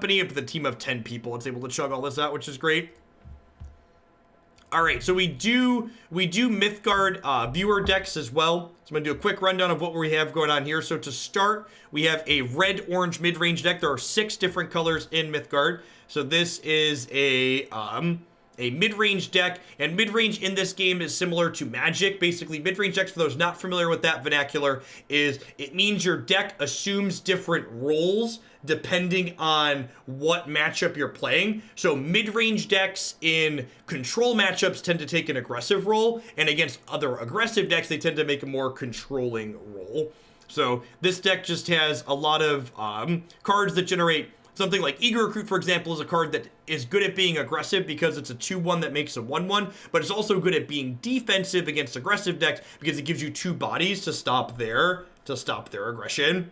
company of the team of 10 people. It's able to chug all this out, which is great. All right, so we do Mythgard viewer decks as well. So I'm gonna do a quick rundown of what we have going on here. So to start, we have a red-orange mid-range deck. There are 6 different colors in Mythgard. So this is a mid-range deck, and mid-range in this game is similar to Magic. Basically, mid-range decks, for those not familiar with that vernacular, it means your deck assumes different roles depending on what matchup you're playing. So mid-range decks in control matchups tend to take an aggressive role, and against other aggressive decks, they tend to make a more controlling role. So this deck just has a lot of cards that generate something like Eager Recruit, for example, is a card that is good at being aggressive because it's a 2/1 that makes a 1/1, but it's also good at being defensive against aggressive decks because it gives you 2 bodies to stop their aggression.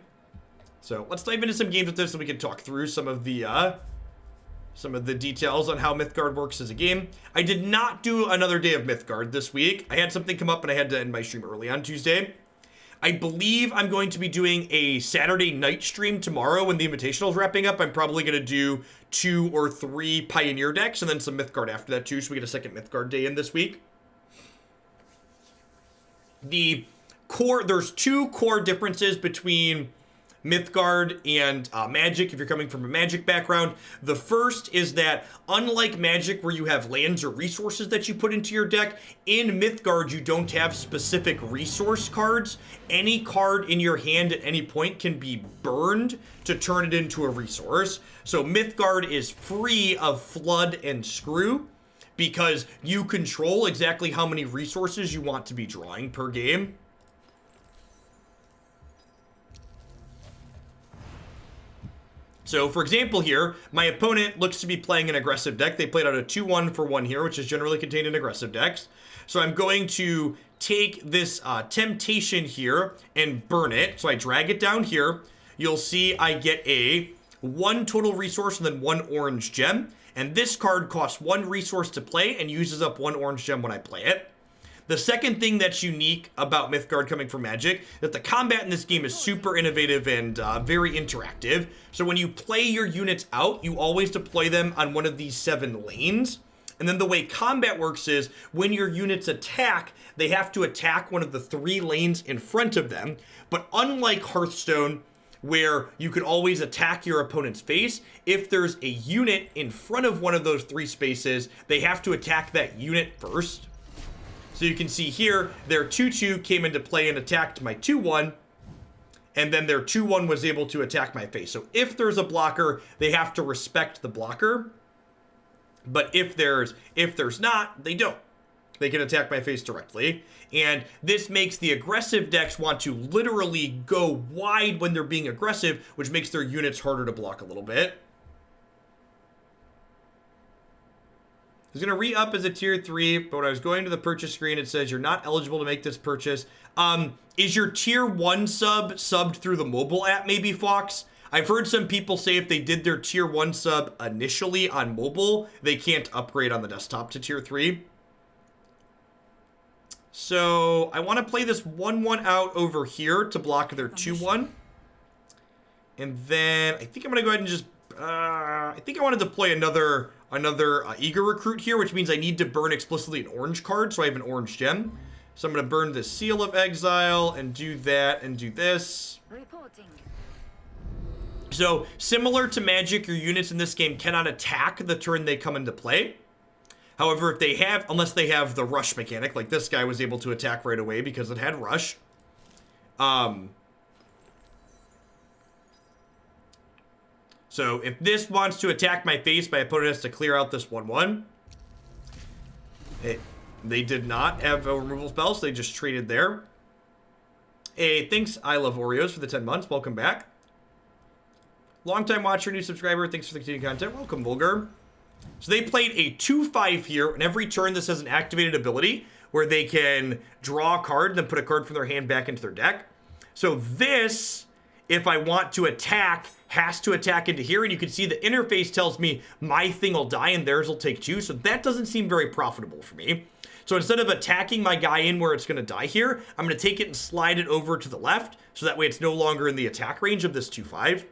So let's dive into some games with this so we can talk through some of the details on how Mythgard works as a game. I did not do another day of Mythgard this week. I had something come up and I had to end my stream early on Tuesday. I believe I'm going to be doing a Saturday night stream tomorrow when the Invitational is wrapping up. I'm probably going to do 2 or 3 Pioneer decks and then some Mythgard after that too, so we get a second Mythgard day in this week. There's 2 core differences between Mythgard and Magic, if you're coming from a Magic background. The first is that, unlike Magic where you have lands or resources that you put into your deck, in Mythgard you don't have specific resource cards. Any card in your hand at any point can be burned to turn it into a resource. So Mythgard is free of flood and screw because you control exactly how many resources you want to be drawing per game. So, for example here, my opponent looks to be playing an aggressive deck. They played out a 2/1 for 1 here, which is generally contained in aggressive decks. So I'm going to take this Temptation here and burn it. So I drag it down here. You'll see I get a 1 total resource and then 1 orange gem. And this card costs 1 resource to play and uses up 1 orange gem when I play it. The second thing that's unique about Mythgard coming from Magic, that the combat in this game is super innovative and very interactive. So when you play your units out, you always deploy them on one of these 7 lanes. And then the way combat works is, when your units attack, they have to attack one of the 3 lanes in front of them. But unlike Hearthstone, where you can always attack your opponent's face, if there's a unit in front of one of those 3 spaces, they have to attack that unit first. So you can see here, their 2/2 came into play and attacked my 2/1, and then their 2/1 was able to attack my face. So if there's a blocker, they have to respect the blocker. But if there's not, they don't. They can attack my face directly. And this makes the aggressive decks want to literally go wide when they're being aggressive, which makes their units harder to block a little bit. It's going to re-up as a tier 3, but when I was going to the purchase screen, it says you're not eligible to make this purchase. Is your tier 1 subbed through the mobile app maybe, Fox? I've heard some people say if they did their tier 1 sub initially on mobile, they can't upgrade on the desktop to tier 3. So I want to play this 1/1 out over here to block their 2/1. And then I think I'm going to go ahead and just... I think I want to deploy another Eager Recruit here, which means I need to burn explicitly an orange card, so I have an orange gem. So I'm going to burn the Seal of Exile and do that and do this. Reporting. So, similar to Magic, your units in this game cannot attack the turn they come into play. However, if they have, unless they have the rush mechanic, like this guy was able to attack right away because it had rush. So if this wants to attack my face, my opponent has to clear out this 1/1. They did not have a removal spell, so they just traded there. Hey, thanks, I Love Oreos, for the 10 months. Welcome back. Longtime watcher, new subscriber. Thanks for the continued content. Welcome, Vulgar. So they played a 2/5 here, and every turn this has an activated ability where they can draw a card and then put a card from their hand back into their deck. So this, if I want to attack, has to attack into here, and you can see the interface tells me my thing will die and theirs will take 2, so that doesn't seem very profitable for me. So instead of attacking my guy in where it's going to die here, I'm going to take it and slide it over to the left, so that way it's no longer in the attack range of this 2/5.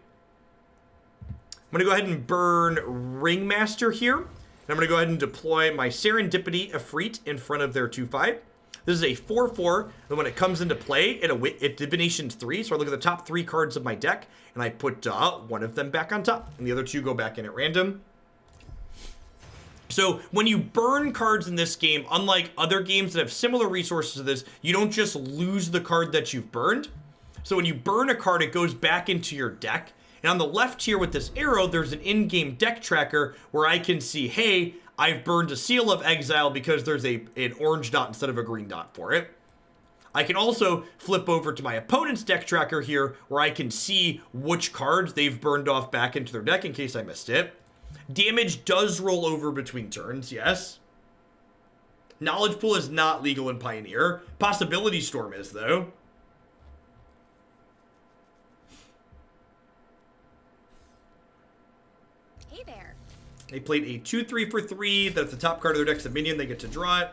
I'm going to go ahead and burn Ringmaster here. And I'm going to go ahead and deploy my Serendipity Ifreet in front of their 2/5. This is a 4/4, and when it comes into play, it divinations 3. So I look at the top 3 cards of my deck, and I put one of them back on top, and the other 2 go back in at random. So when you burn cards in this game, unlike other games that have similar resources to this, you don't just lose the card that you've burned. So when you burn a card, it goes back into your deck. And on the left here with this arrow, there's an in-game deck tracker where I can see, hey, I've burned a Seal of Exile because there's an orange dot instead of a green dot for it. I can also flip over to my opponent's deck tracker here where I can see which cards they've burned off back into their deck in case I missed it. Damage does roll over between turns, yes. Knowledge Pool is not legal in Pioneer. Possibility Storm is, though. Hey there. They played a 2/3 for 3. That's the top card of their deck's a minion. They get to draw it.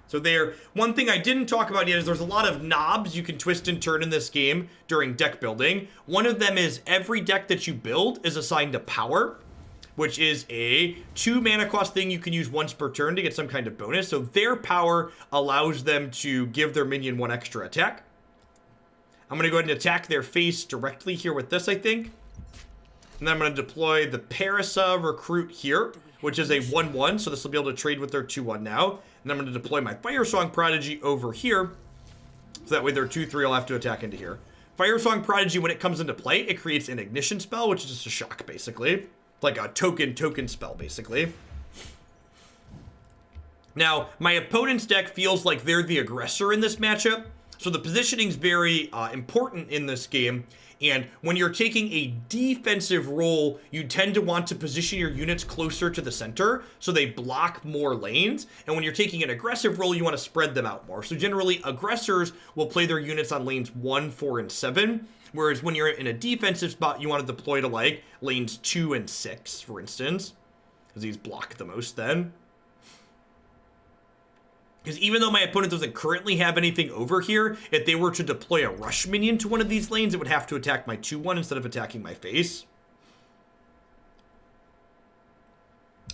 So there, one thing I didn't talk about yet is there's a lot of knobs you can twist and turn in this game during deck building. One of them is every deck that you build is assigned a power, which is a 2 mana cost thing you can use once per turn to get some kind of bonus. So their power allows them to give their minion 1 extra attack. I'm going to go ahead and attack their face directly here with this, I think. And then I'm going to deploy the Parasa Recruit here, which is a 1/1. So this will be able to trade with their 2/1 now. And I'm going to deploy my Firesong Prodigy over here. So that way their 2/3 will have to attack into here. Firesong Prodigy, when it comes into play, it creates an ignition spell, which is just a shock, basically. Like a token spell, basically. Now, my opponent's deck feels like they're the aggressor in this matchup. So the positioning's very important in this game. And when you're taking a defensive role, you tend to want to position your units closer to the center so they block more lanes. And when you're taking an aggressive role, you want to spread them out more. So generally, aggressors will play their units on lanes 1, 4, and 7. Whereas when you're in a defensive spot, you want to deploy to like lanes 2 and 6, for instance. Because these block the most then. Because even though my opponent doesn't currently have anything over here, if they were to deploy a rush minion to one of these lanes, it would have to attack my 2/1 instead of attacking my face.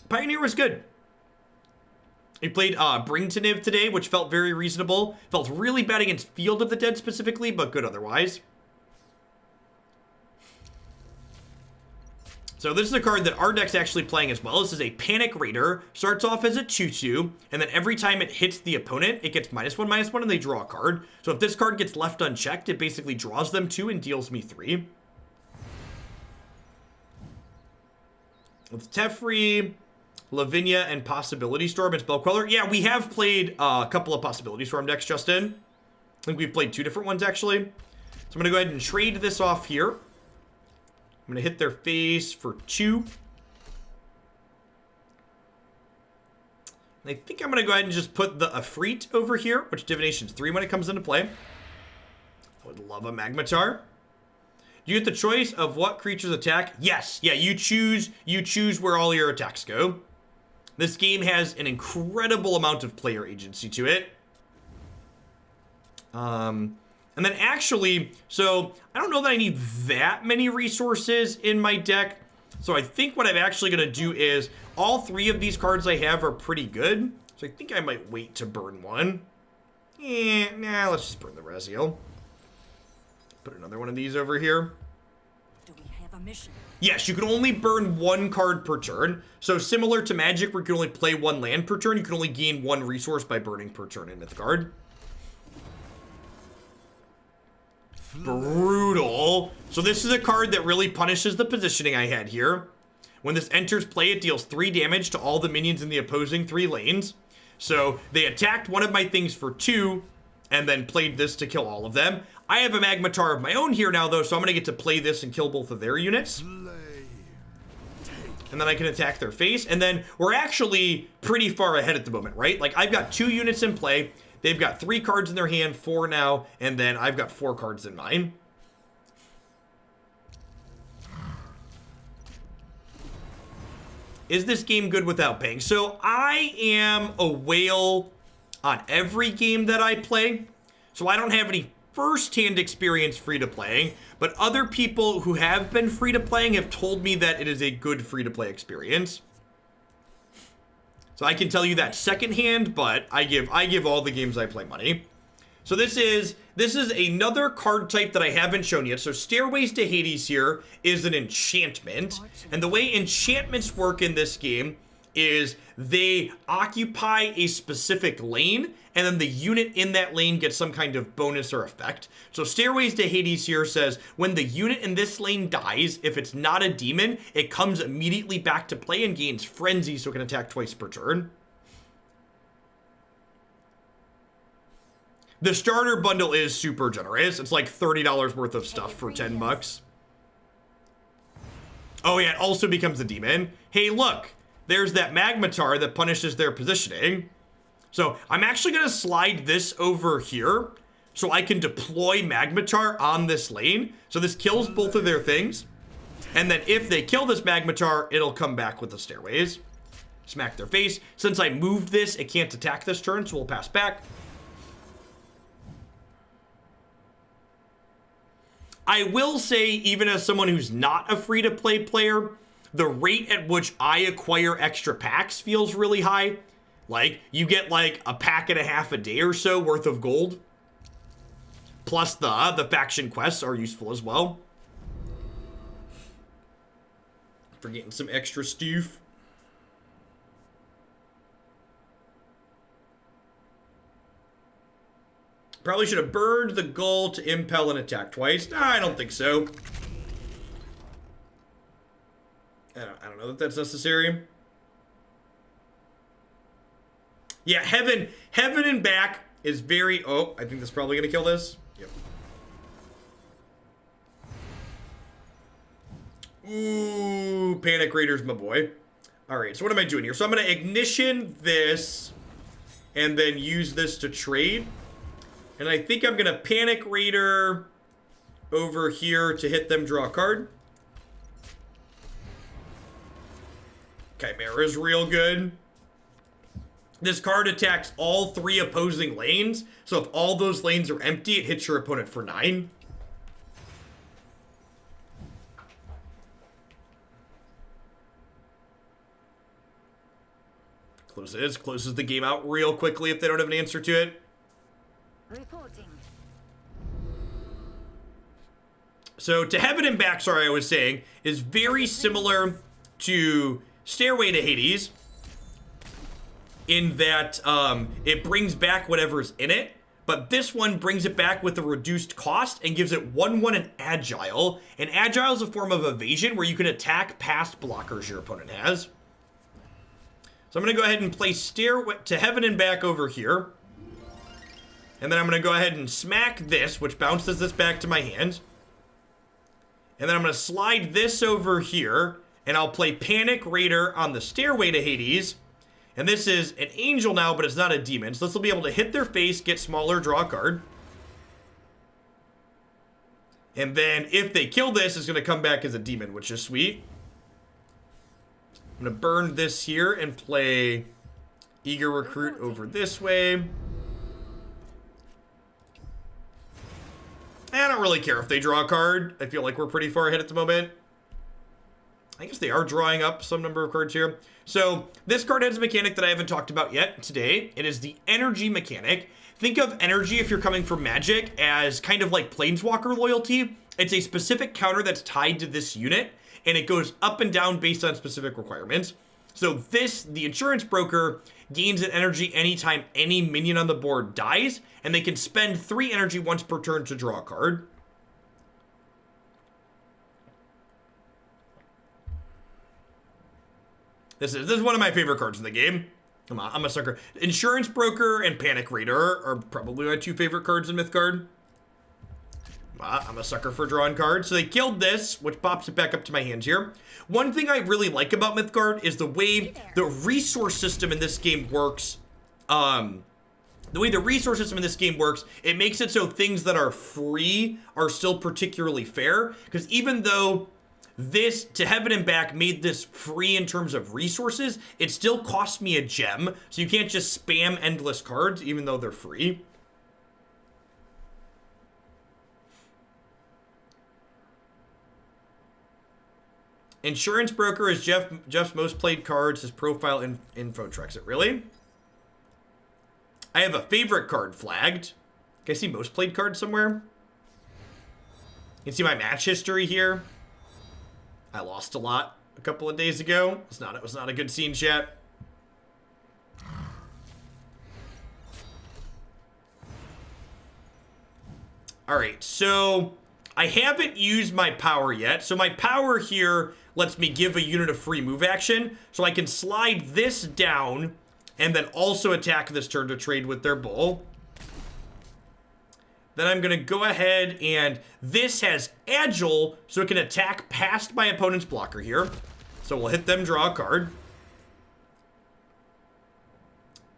Pioneer was good. He played Bring to Niv today, which felt very reasonable. Felt really bad against Field of the Dead specifically, but good otherwise. So this is a card that our deck's actually playing as well. This is a Panic Raider. Starts off as a 2/2, and then every time it hits the opponent, it gets -1/-1, and they draw a card. So if this card gets left unchecked, it basically draws them 2 and deals me 3. With Teferi, Lavinia, and Possibility Storm and Spellqueller. Yeah, we have played a couple of Possibility Storm decks, Justin. I think we've played 2 different ones, actually. So I'm going to go ahead and trade this off here. I'm going to hit their face for 2. And I think I'm going to go ahead and just put the Ifreet over here, which divination's 3 when it comes into play. I would love a magmataur. You get the choice of what creatures attack. Yes, yeah, you choose where all your attacks go. This game has an incredible amount of player agency to it. And then actually, so I don't know that I need that many resources in my deck. So I think what I'm actually going to do is all 3 of these cards I have are pretty good. So I think I might wait to burn one. Nah, let's just burn the Resupply. Put another one of these over here. Do we have a mission? Yes, you can only burn 1 card per turn. So similar to Magic, where you can only play 1 land per turn, you can only gain 1 resource by burning per turn in Mythgard. Brutal. So this is a card that really punishes the positioning I had here. When this enters play, it deals 3 damage to all the minions in the opposing 3 lanes. So they attacked one of my things for 2, and then played this to kill all of them. I have a Magmataur of my own here now, though, so I'm going to get to play this and kill both of their units. And then I can attack their face, and then we're actually pretty far ahead at the moment, right? Like, I've got 2 units in play. They've got 3 cards in their hand, 4 now, and then I've got 4 cards in mine. Is this game good without Bang? So I am a whale on every game that I play. So I don't have any first-hand experience free-to-playing, but other people who have been free-to-playing have told me that it is a good free-to-play experience. So I can tell you that secondhand, but I give all the games I play money. So this is another card type that I haven't shown yet. So Stairways to Hades here is an enchantment, and the way enchantments work in this game is they occupy a specific lane, and then the unit in that lane gets some kind of bonus or effect. So Stairways to Hades here says, when the unit in this lane dies, if it's not a demon, it comes immediately back to play and gains Frenzy, so it can attack twice per turn. The starter bundle is super generous. It's like $30 worth of stuff for 10 bucks. Oh yeah, it also becomes a demon. Hey, look. There's that magmataur that punishes their positioning. So I'm actually going to slide this over here so I can deploy magmataur on this lane. So this kills both of their things. And then if they kill this magmataur, it'll come back with the stairways. Smack their face. Since I moved this, it can't attack this turn, so we'll pass back. I will say, even as someone who's not a free-to-play player, the rate at which I acquire extra packs feels really high. Like, you get like a pack and a half a day or so worth of gold. Plus the faction quests are useful as well. For getting some extra stuff. Probably should have burned the ghul to impel and attack twice. Nah, I don't think so. I don't know that that's necessary. Yeah, heaven and back is very... Oh, I think that's probably going to kill this. Yep. Ooh, Panic Raider's my boy. All right, so what am I doing here? So I'm going to ignition this and then use this to trade. And I think I'm going to Panic Raider over here to hit them draw a card. Chimera's real good. This card attacks all 3 opposing lanes. So if all those lanes are empty, it hits your opponent for 9. Closes the game out real quickly if they don't have an answer to it. Reporting. So to Heaven and Back, sorry, I was saying, is very similar to Stairway to Hades in that it brings back whatever's in it, but this one brings it back with a reduced cost and gives it 1/1 and Agile. And Agile is a form of evasion where you can attack past blockers your opponent has. So I'm going to go ahead and place Stairway to Heaven and Back over here. And then I'm going to go ahead and smack this, which bounces this back to my hand. And then I'm going to slide this over here, and I'll play Panic Raider on the Stairway to Hades. And this is an angel now, but it's not a demon. So this will be able to hit their face, get smaller, draw a card. And then if they kill this, it's going to come back as a demon, which is sweet. I'm going to burn this here and play Eager Recruit over this way. I don't really care if they draw a card. I feel like we're pretty far ahead at the moment. I guess they are drawing up some number of cards here. So this card has a mechanic that I haven't talked about yet today. It is the energy mechanic. Think of energy, if you're coming from Magic, as kind of like Planeswalker loyalty. It's a specific counter that's tied to this unit, and it goes up and down based on specific requirements. So this, the insurance broker, gains an energy anytime any minion on the board dies, and they can spend 3 energy once per turn to draw a card. This is one of my favorite cards in the game. Come on, I'm a sucker. Insurance Broker and Panic Raider are probably my 2 favorite cards in Mythgard. I'm a sucker for drawing cards. So they killed this, which pops it back up to my hands here. One thing I really like about Mythgard is the way the resource system in this game works. The way the resource system in this game works, it makes it so things that are free are still particularly fair. Because even though this, to Heaven and Back, made this free in terms of resources, it still costs me a gem. So you can't just spam endless cards, even though they're free. Insurance broker is Jeff's most played cards. His profile info tracks it. Really? I have a favorite card flagged. Can I see most played cards somewhere? You can see my match history here. I lost a lot a couple of days ago. It was not a good scene, chat. All right, so I haven't used my power yet. So my power here lets me give a unit a free move action. So I can slide this down and then also attack this turn to trade with their bull. Then I'm going to go ahead and this has agile, so it can attack past my opponent's blocker here. So we'll hit them, draw a card.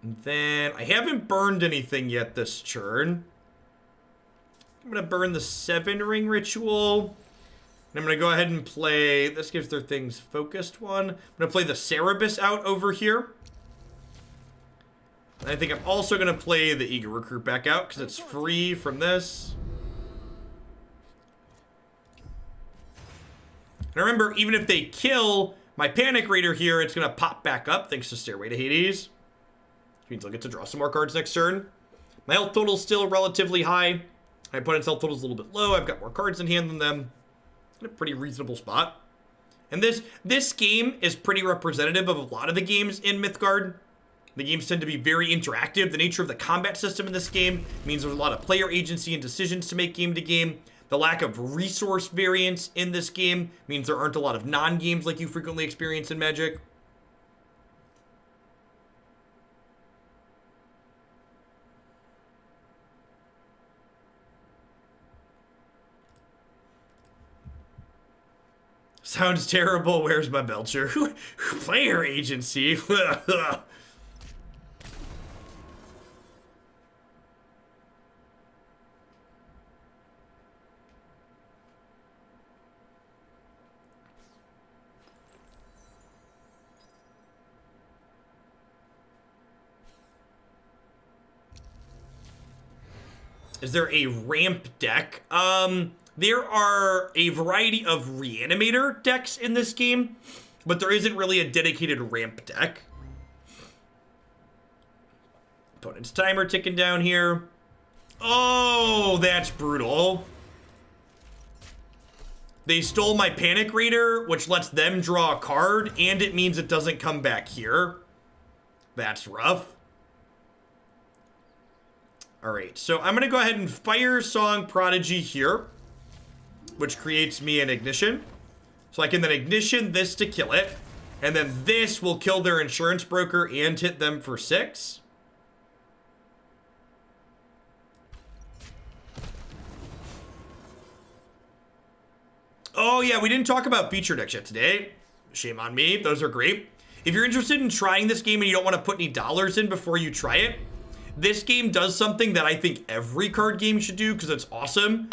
And then I haven't burned anything yet this turn. I'm going to burn the 7-ring ritual. And I'm going to go ahead and play, this gives their things focused one. I'm going to play the cerberus out over here. And I think I'm also going to play the eager recruit back out because it's free from this. And remember, even if they kill my panic raider here, it's going to pop back up thanks to Stairway to Hades. Which means I'll get to draw some more cards next turn. My health total is still relatively high. My opponent's health total is a little bit low. I've got more cards in hand than them. In a pretty reasonable spot. And this game is pretty representative of a lot of the games in Mythgard. The games tend to be very interactive. The nature of the combat system in this game means there's a lot of player agency and decisions to make game to game. The lack of resource variance in this game means there aren't a lot of non-games like you frequently experience in Magic. Sounds terrible. Where's my Belcher? Player agency. Is there a ramp deck? There are a variety of reanimator decks in this game, but there isn't really a dedicated ramp deck. Opponent's timer ticking down here. Oh, that's brutal. They stole my panic raider, which lets them draw a card, and it means it doesn't come back here. That's rough. All right, so I'm gonna go ahead and firesong prodigy here, which creates me an ignition. So I can then ignition this to kill it, and then this will kill their insurance broker and hit them for 6. Oh yeah, we didn't talk about feature decks yet today. Shame on me, those are great. If you're interested in trying this game and you don't want to put any dollars in before you try it, this game does something that I think every card game should do because it's awesome.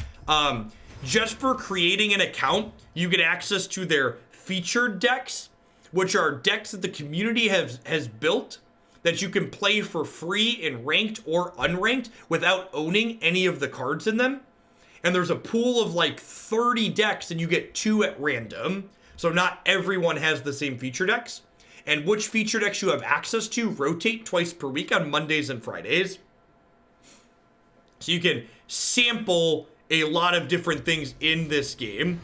Just for creating an account, you get access to their featured decks, which are decks that the community has built that you can play for free in ranked or unranked without owning any of the cards in them. And there's a pool of like 30 decks and you get 2 at random. So not everyone has the same feature decks. And which feature decks you have access to rotate twice per week on Mondays and Fridays. So you can sample a lot of different things in this game.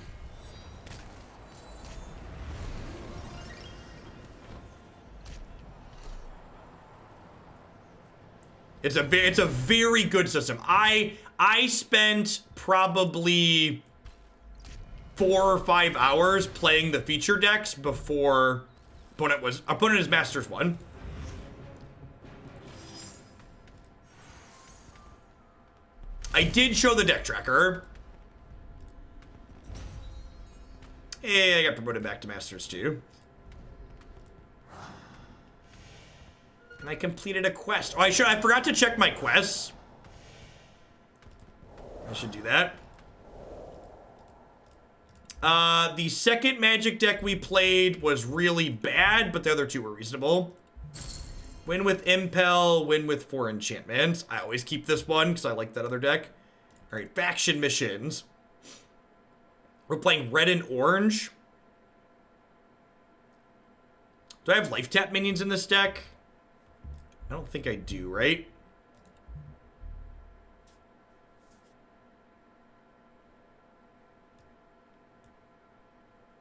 It's a very good system. I spent probably 4 or 5 hours playing the feature decks before opponent is Masters 1. I did show the deck tracker. Hey, I got promoted back to Masters 2. And I completed a quest. Oh, I forgot to check my quests. I should do that. The second Magic deck we played was really bad, but the other 2 were reasonable. Win with Impel, win with 4 enchantments. I always keep this one because I like that other deck. All right, faction missions. We're playing red and orange. Do I have life tap minions in this deck? I don't think I do, right?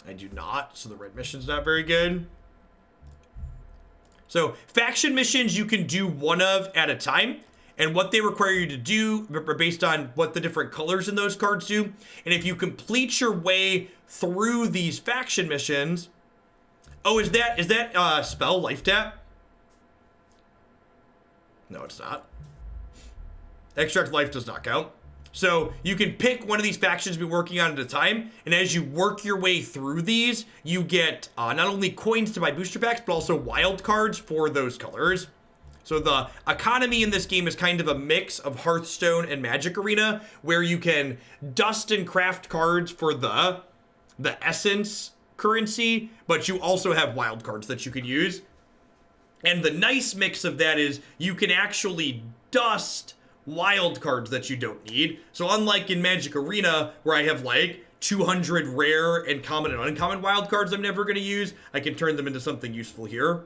I do not, so the red mission's not very good. So, faction missions you can do one of at a time, and what they require you to do based on what the different colors in those cards do. And if you complete your way through these faction missions... Oh, is that spell life tap? No, it's not. Extract life does not count. So you can pick one of these factions to be working on at a time, and as you work your way through these, you get not only coins to buy booster packs, but also wild cards for those colors. So the economy in this game is kind of a mix of Hearthstone and Magic Arena, where you can dust and craft cards for the essence currency, but you also have wild cards that you can use. And the nice mix of that is you can actually dust wild cards that you don't need. So unlike in Magic Arena, where I have like 200 rare and common and uncommon wild cards I'm never going to use, I can turn them into something useful here.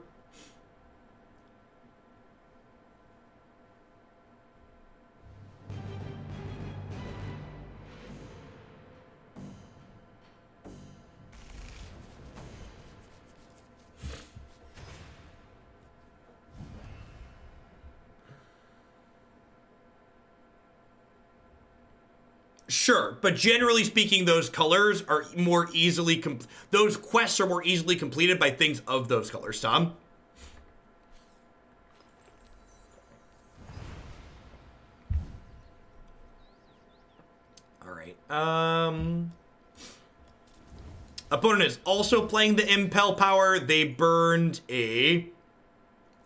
Sure, but generally speaking, those colors are more easily those quests are more easily completed by things of those colors, Tom. All right. Opponent is also playing the impel power. They burned a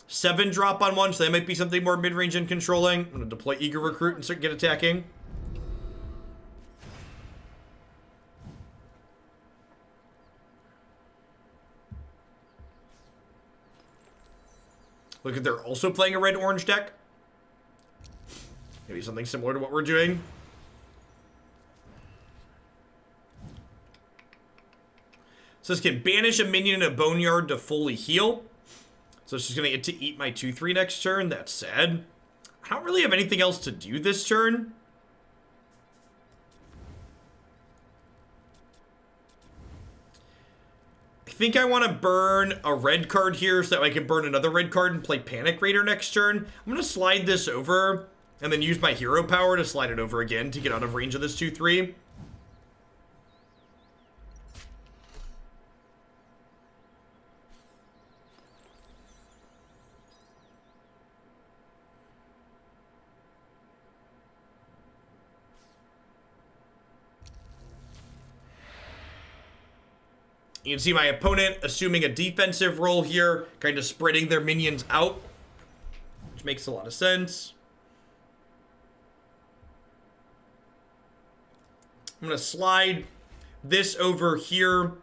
7-drop on one, so that might be something more mid-range and controlling. I'm gonna deploy Eager Recruit and start get attacking. Look at, they're also playing a red-orange deck. Maybe something similar to what we're doing. So this can banish a minion in a boneyard to fully heal. So it's just going to get to eat my 2/3 next turn. That's sad. I don't really have anything else to do this turn. I think I want to burn a red card here so that I can burn another red card and play Panic Raider next turn. I'm going to slide this over and then use my hero power to slide it over again to get out of range of this 2/3. You can see my opponent assuming a defensive role here, kind of spreading their minions out, which makes a lot of sense. I'm going to slide this over here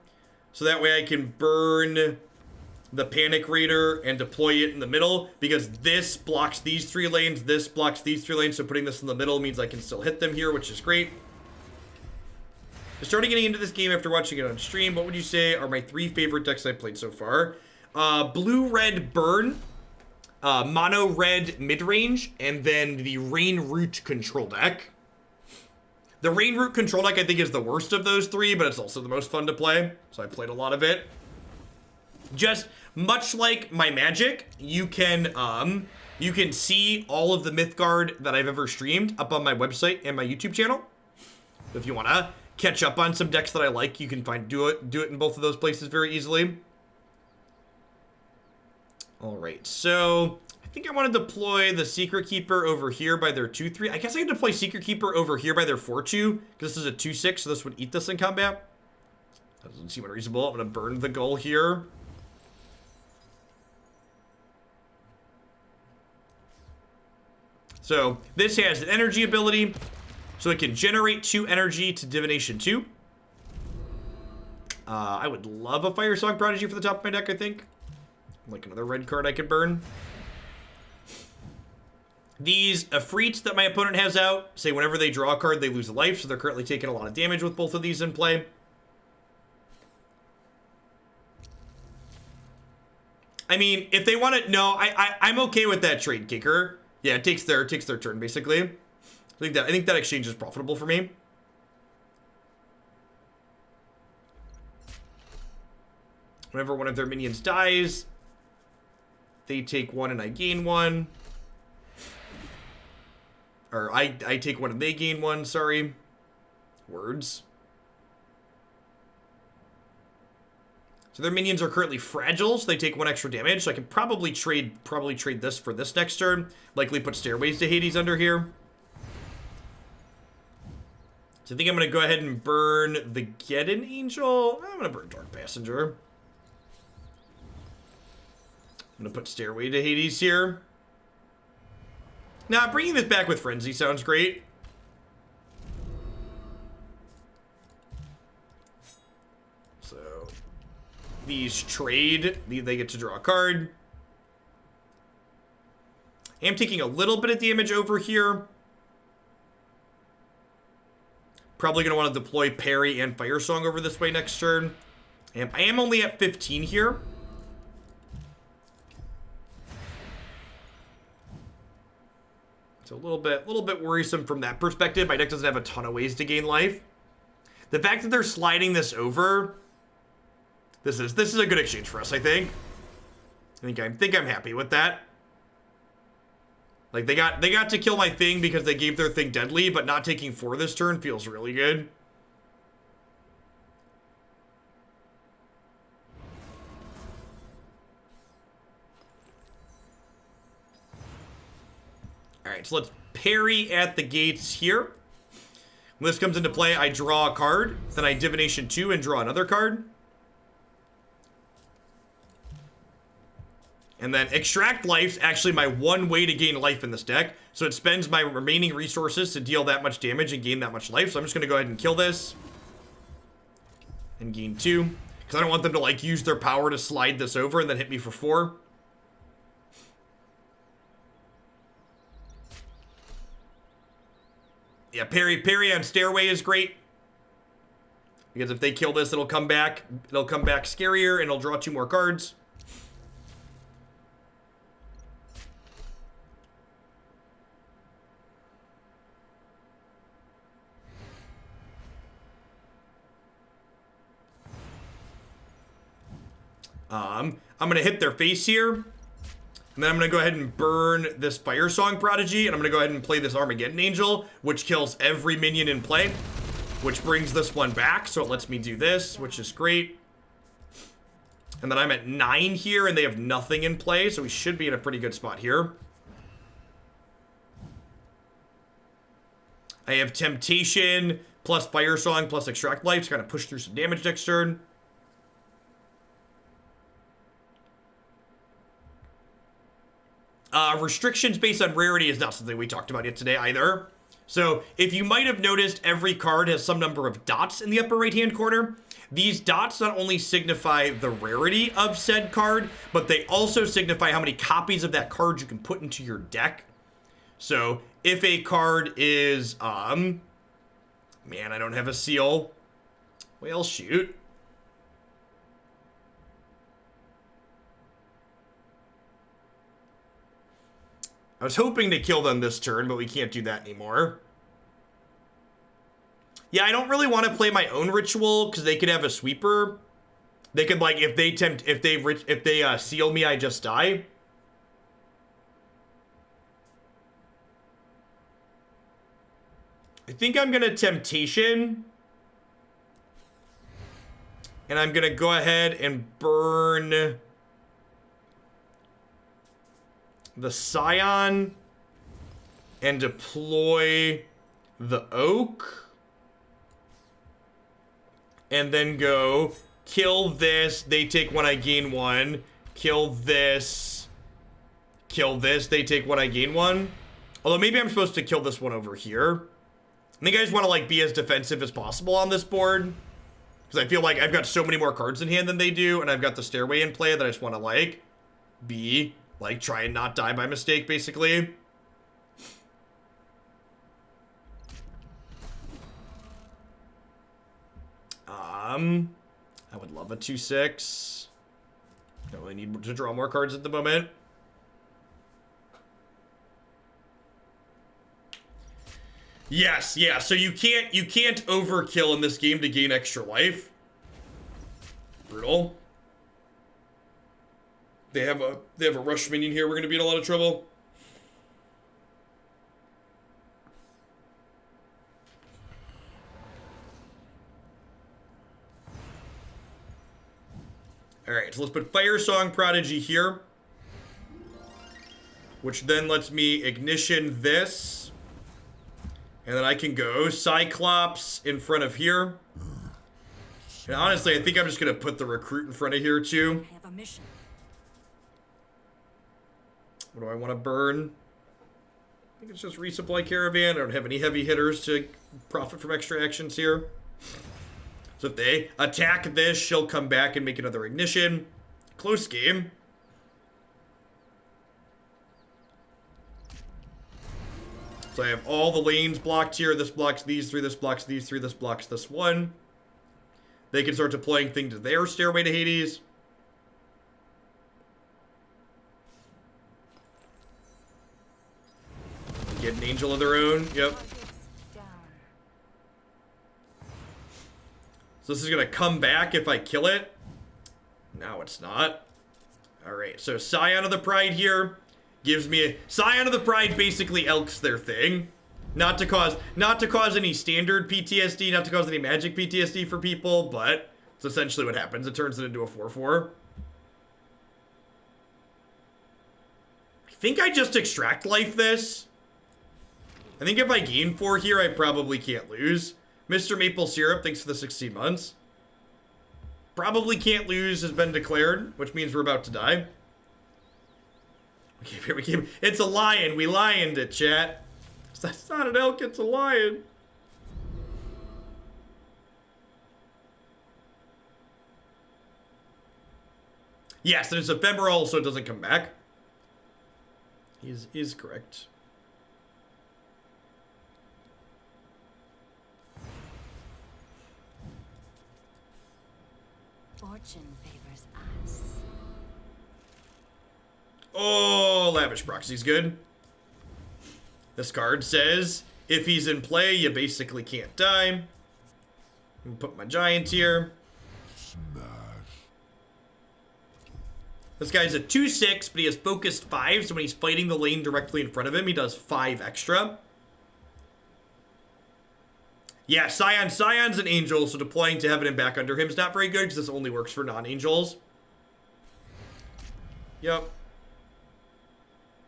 so that way I can burn the Panic Raider and deploy it in the middle, because this blocks these 3 lanes, this blocks these 3 lanes, so putting this in the middle means I can still hit them here, which is great. Starting getting into this game after watching it on stream, what would you say are my 3 favorite decks I've played so far? Blue-red burn, mono-red mid-range, and then the Rain Root control deck. The Rain Root control deck I think is the worst of those 3, but it's also the most fun to play, so I played a lot of it. Just much like my Magic, you can see all of the Mythgard that I've ever streamed up on my website and my YouTube channel. If you want to catch up on some decks that I like, you can do it in both of those places very easily. All right, so I think I want to deploy the Secret Keeper over here by their 2/3. I guess I can deploy Secret Keeper over here by their 4/2, because this is a 2/6, so this would eat this in combat. That doesn't seem unreasonable. I'm going to burn the Ghul here. So this has an energy ability, so it can generate 2 energy to Divination 2. I would love a firesong prodigy for the top of my deck, I think. Like another red card I could burn. These ifreets that my opponent has out say whenever they draw a card, they lose a life, so they're currently taking a lot of damage with both of these in play. I mean, if they want to, no, I'm okay with that trade kicker. Yeah, it takes their turn basically. I think that exchange is profitable for me. Whenever one of their minions dies, they take one and I gain one. Or I take one and they gain one, sorry. Words. So their minions are currently fragile, so they take one extra damage. So I can probably trade this for this next turn. Likely put stairways to Hades under here. So I think I'm going to go ahead and burn the Geddon Angel. I'm going to burn Dark Passenger. I'm going to put Stairway to Hades here. Now, bringing this back with Frenzy sounds great. So, these trade. They get to draw a card. I am taking a little bit of damage over here. Probably going to want to deploy Peri and Firesong over this way next turn. And I am only at 15 here. It's a little bit worrisome from that perspective. My deck doesn't have a ton of ways to gain life. The fact that they're sliding this over, this is a good exchange for us, I think. I think I'm happy with that. Like they got to kill my thing because they gave their thing deadly, but not taking 4 this turn feels really good. Alright, so let's parry at the gates here. When this comes into play, I draw a card, then I divination 2 and draw another card. And then extract life's actually my one way to gain life in this deck. So it spends my remaining resources to deal that much damage and gain that much life. So I'm just going to go ahead and kill this. And gain 2. Because I don't want them to like use their power to slide this over and then hit me for 4. Yeah, Peri on Stairway is great. Because if they kill this, it'll come back scarier and it'll draw 2 more cards. I'm going to hit their face here. And then I'm going to go ahead and burn this Firesong Prodigy. And I'm going to go ahead and play this Armageddon Angel, which kills every minion in play. Which brings this one back. So it lets me do this, which is great. And then I'm at 9 here, and they have nothing in play. So we should be in a pretty good spot here. I have Temptation, plus Firesong, plus Extract Life to kind of push through some damage next turn. Restrictions based on rarity is not something we talked about yet today either. So if you might have noticed, every card has some number of dots in the upper right hand corner. These dots not only signify the rarity of said card, but they also signify how many copies of that card you can put into your deck. So if a card is man, I don't have a seal. Well, shoot. I was hoping to kill them this turn, but we can't do that anymore. Yeah, I don't really want to play my own ritual because they could have a sweeper. They could like if they seal me, I just die. I think I'm gonna Temptation. And I'm gonna go ahead and burn the Scion and deploy the Oak. And then go kill this. They take 1, I gain 1. Kill this. Kill this. They take 1, I gain 1. Although maybe I'm supposed to kill this one over here. I think I just want to like be as defensive as possible on this board. Because I feel like I've got so many more cards in hand than they do. And I've got the Stairway in play that I just want to like be like try and not die by mistake basically. I would love a 2/6. Don't really need to draw more cards at the moment. Yes, yeah, so you can't overkill in this game to gain extra life. Brutal. They have a rush minion here. We're gonna be in a lot of trouble. Alright, so let's put Firesong Prodigy here. Which then lets me ignition this. And then I can go Cyclops in front of here. And honestly, I think I'm just gonna put the recruit in front of here too. I have a mission. What do I want to burn? I think it's just resupply caravan. I don't have any heavy hitters to profit from extra actions here. So if they attack this, she'll come back and make another ignition. Close game. So I have all the lanes blocked here. This blocks these three, this blocks these three, this blocks this one. They can start deploying things to their Stairway to Hades. Get an angel of their own. Yep. So this is going to come back if I kill it. Now it's not. Alright, so Scion of the Pride here gives me a... Scion of the Pride basically elks their thing. Not to cause any standard PTSD, not to cause any magic PTSD for people, but it's essentially what happens. It turns it into a 4/4. I think I just extract life this. I think if I gain 4 here, I probably can't lose. Mr. Maple Syrup, thanks for the 16 months. Probably can't lose has been declared, which means we're about to die. It's a lion. We lioned it, chat. That's not an elk, it's a lion. Yes, and it's ephemeral, so it doesn't come back. Is correct. Fortune favors us. Oh, lavish proxy's good. This card says, if he's in play, you basically can't die. I'm gonna put my giant here. Smash. This guy's a 2/6, but he has focused 5, so when he's fighting the lane directly in front of him, he does 5 extra. Yeah, Scion's an angel, so deploying to heaven and back under him is not very good, because this only works for non-angels. Yep.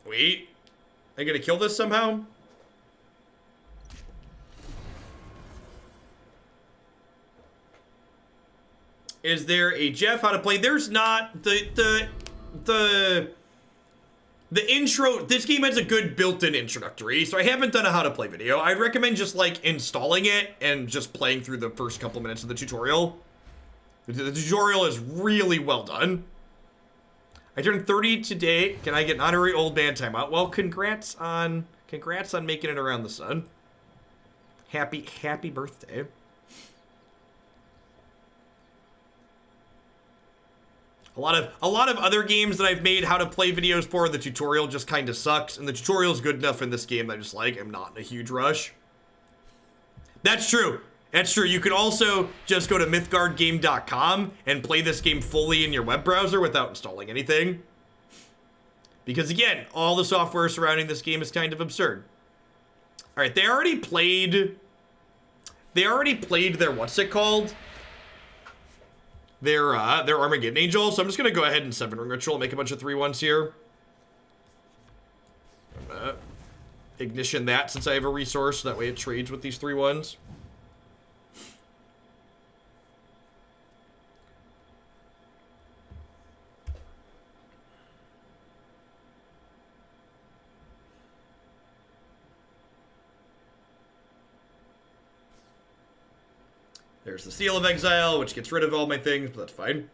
Wait. Are you gonna kill this somehow? Is there a Jeff how to play? There's not. The intro, this game has a good built-in introductory, so I haven't done a how to play video. I'd recommend just like installing it and just playing through the first couple minutes of the tutorial. The tutorial is really well done. I turned 30 today. Can I get an honorary old man timeout? Well, congrats on making it around the sun. Happy birthday. A lot of other games that I've made how to play videos for, the tutorial just kind of sucks, and the tutorial is good enough in this game that I just like, I'm not in a huge rush. That's true. That's true. You can also just go to mythgardgame.com and play this game fully in your web browser without installing anything. Because again, all the software surrounding this game is kind of absurd. All right, they already played their, what's it called? Their Armageddon Angel, so I'm just gonna go ahead and 7-ring ritual and make a bunch of 3/1s here. I'm gonna ignition that since I have a resource, that way it trades with these 3/1s. There's the Seal of Exile, which gets rid of all my things, but that's fine.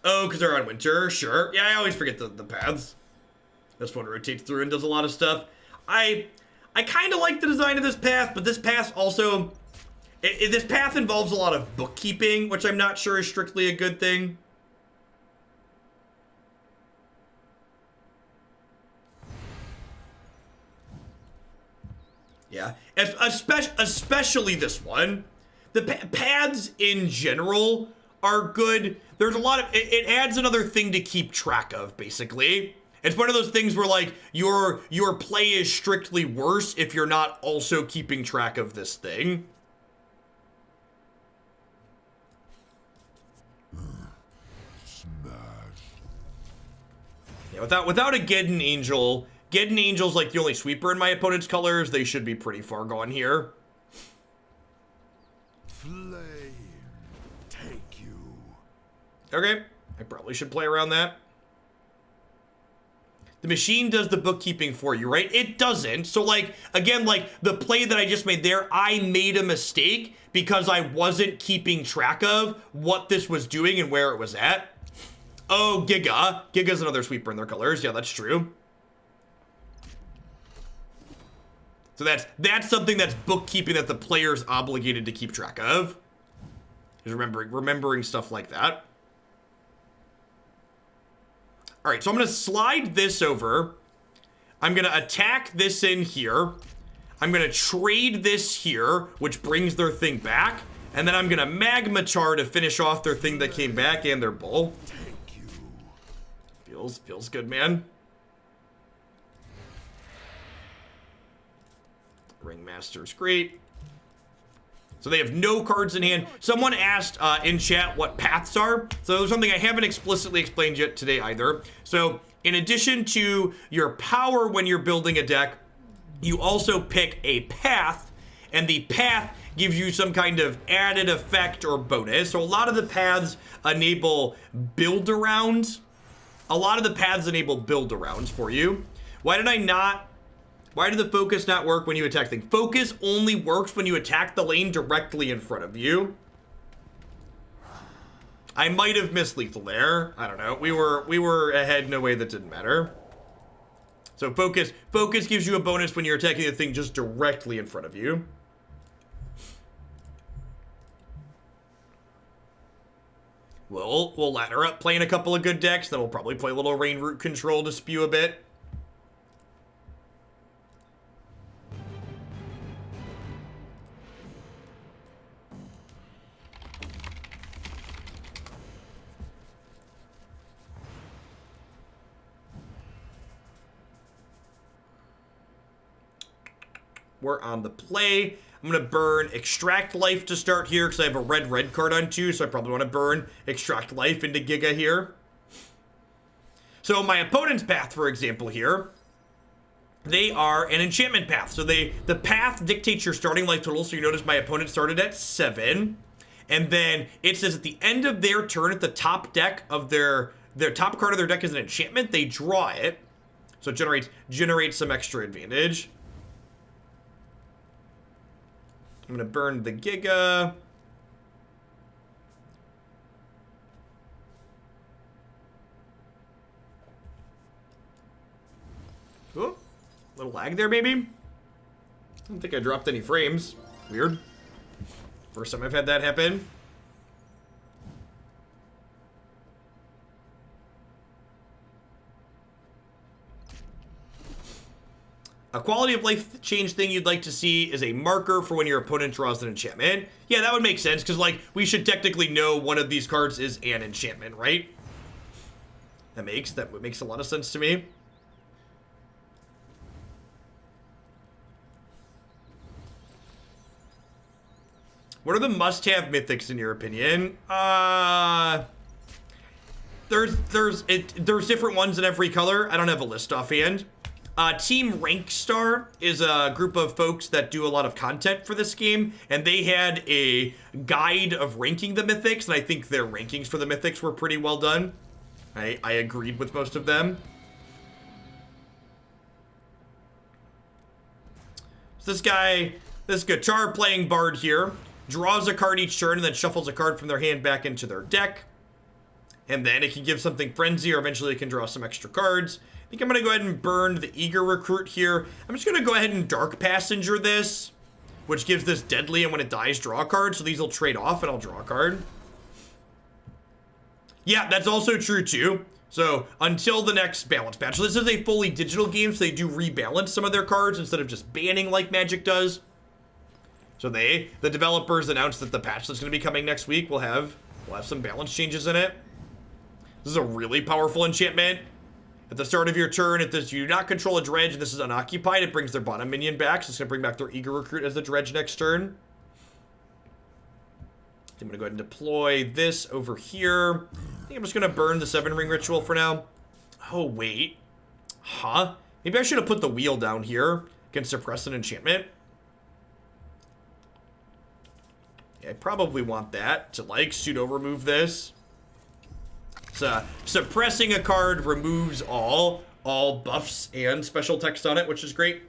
Oh, because they're on winter, sure. Yeah, I always forget the paths. This one rotates through and does a lot of stuff. I kind of like the design of this path, but this path also... this path involves a lot of bookkeeping, which I'm not sure is strictly a good thing. Yeah, especially this one. The paths in general are good. There's a lot of, it adds another thing to keep track of, basically. It's one of those things where, like, your play is strictly worse if you're not also keeping track of this thing. Yeah, without a Geddon Angel's like the only sweeper in my opponent's colors. They should be pretty far gone here. Flame, take you. Okay, I probably should play around that. The machine does the bookkeeping for you, right? It doesn't. So, like, again, like the play that I just made there, I made a mistake because I wasn't keeping track of what this was doing and where it was at. Oh, Giga. Giga's another sweeper in their colors. Yeah, that's true. So that's something that's bookkeeping that the player's obligated to keep track of. Is remembering stuff like that. All right, so I'm going to slide this over. I'm going to attack this in here. I'm going to trade this here, which brings their thing back. And then I'm going to magmataur to finish off their thing that came back and their bull. Feels good, man. Ringmaster's great. So they have no cards in hand. Someone asked in chat what paths are. So something I haven't explicitly explained yet today either. So in addition to your power when you're building a deck, you also pick a path, and the path gives you some kind of added effect or bonus. So a lot of the paths enable build-arounds. A lot of the paths enable build-arounds for you. Why did the focus not work when you attack things? Focus only works when you attack the lane directly in front of you. I might have missed lethal there. I don't know. We were ahead in a way that didn't matter. So focus gives you a bonus when you're attacking the thing just directly in front of you. We'll ladder up playing a couple of good decks, then we'll probably play a little rain root control to spew a bit. We're on the play. I'm going to burn Extract Life to start here because I have a red card on 2, so I probably want to burn Extract Life into Giga here. So my opponent's path, for example, here, they are an enchantment path. So the path dictates your starting life total. So you notice my opponent started at 7. And then it says at the end of their turn, at the top deck of their top card of their deck is an enchantment. They draw it. So it generates some extra advantage. I'm going to burn the Giga. Oh, little lag there, maybe? I don't think I dropped any frames. Weird. First time I've had that happen. A quality of life change thing you'd like to see is a marker for when your opponent draws an enchantment. Yeah, that would make sense, because, like, we should technically know one of these cards is an enchantment, right? That makes a lot of sense to me. What are the must-have mythics in your opinion? There's different ones in every color. I don't have a list offhand. Team Rank Star is a group of folks that do a lot of content for this game, and they had a guide of ranking the mythics, and I think their rankings for the mythics were pretty well done. I agreed with most of them. So this guitar playing bard here, draws a card each turn and then shuffles a card from their hand back into their deck. And then it can give something frenzy, or eventually it can draw some extra cards. I think I'm going to go ahead and burn the Eager Recruit here. I'm just going to go ahead and Dark Passenger this, which gives this deadly, and when it dies, draw a card. So these will trade off, and I'll draw a card. Yeah, that's also true, too. So until the next balance patch. So this is a fully digital game, so they do rebalance some of their cards instead of just banning like Magic does. So the developers announced that the patch that's going to be coming next week will have some balance changes in it. This is a really powerful enchantment. At the start of your turn, if you do not control a dredge and this is unoccupied, it brings their bottom minion back. So it's going to bring back their eager recruit as the dredge next turn. I'm going to go ahead and deploy this over here. I think I'm just going to burn the 7-ring ritual for now. Oh, wait. Huh? Maybe I should have put the wheel down here. Can suppress an enchantment. Yeah, I probably want that to, like, pseudo-remove this. So, suppressing a card removes all buffs and special text on it, which is great.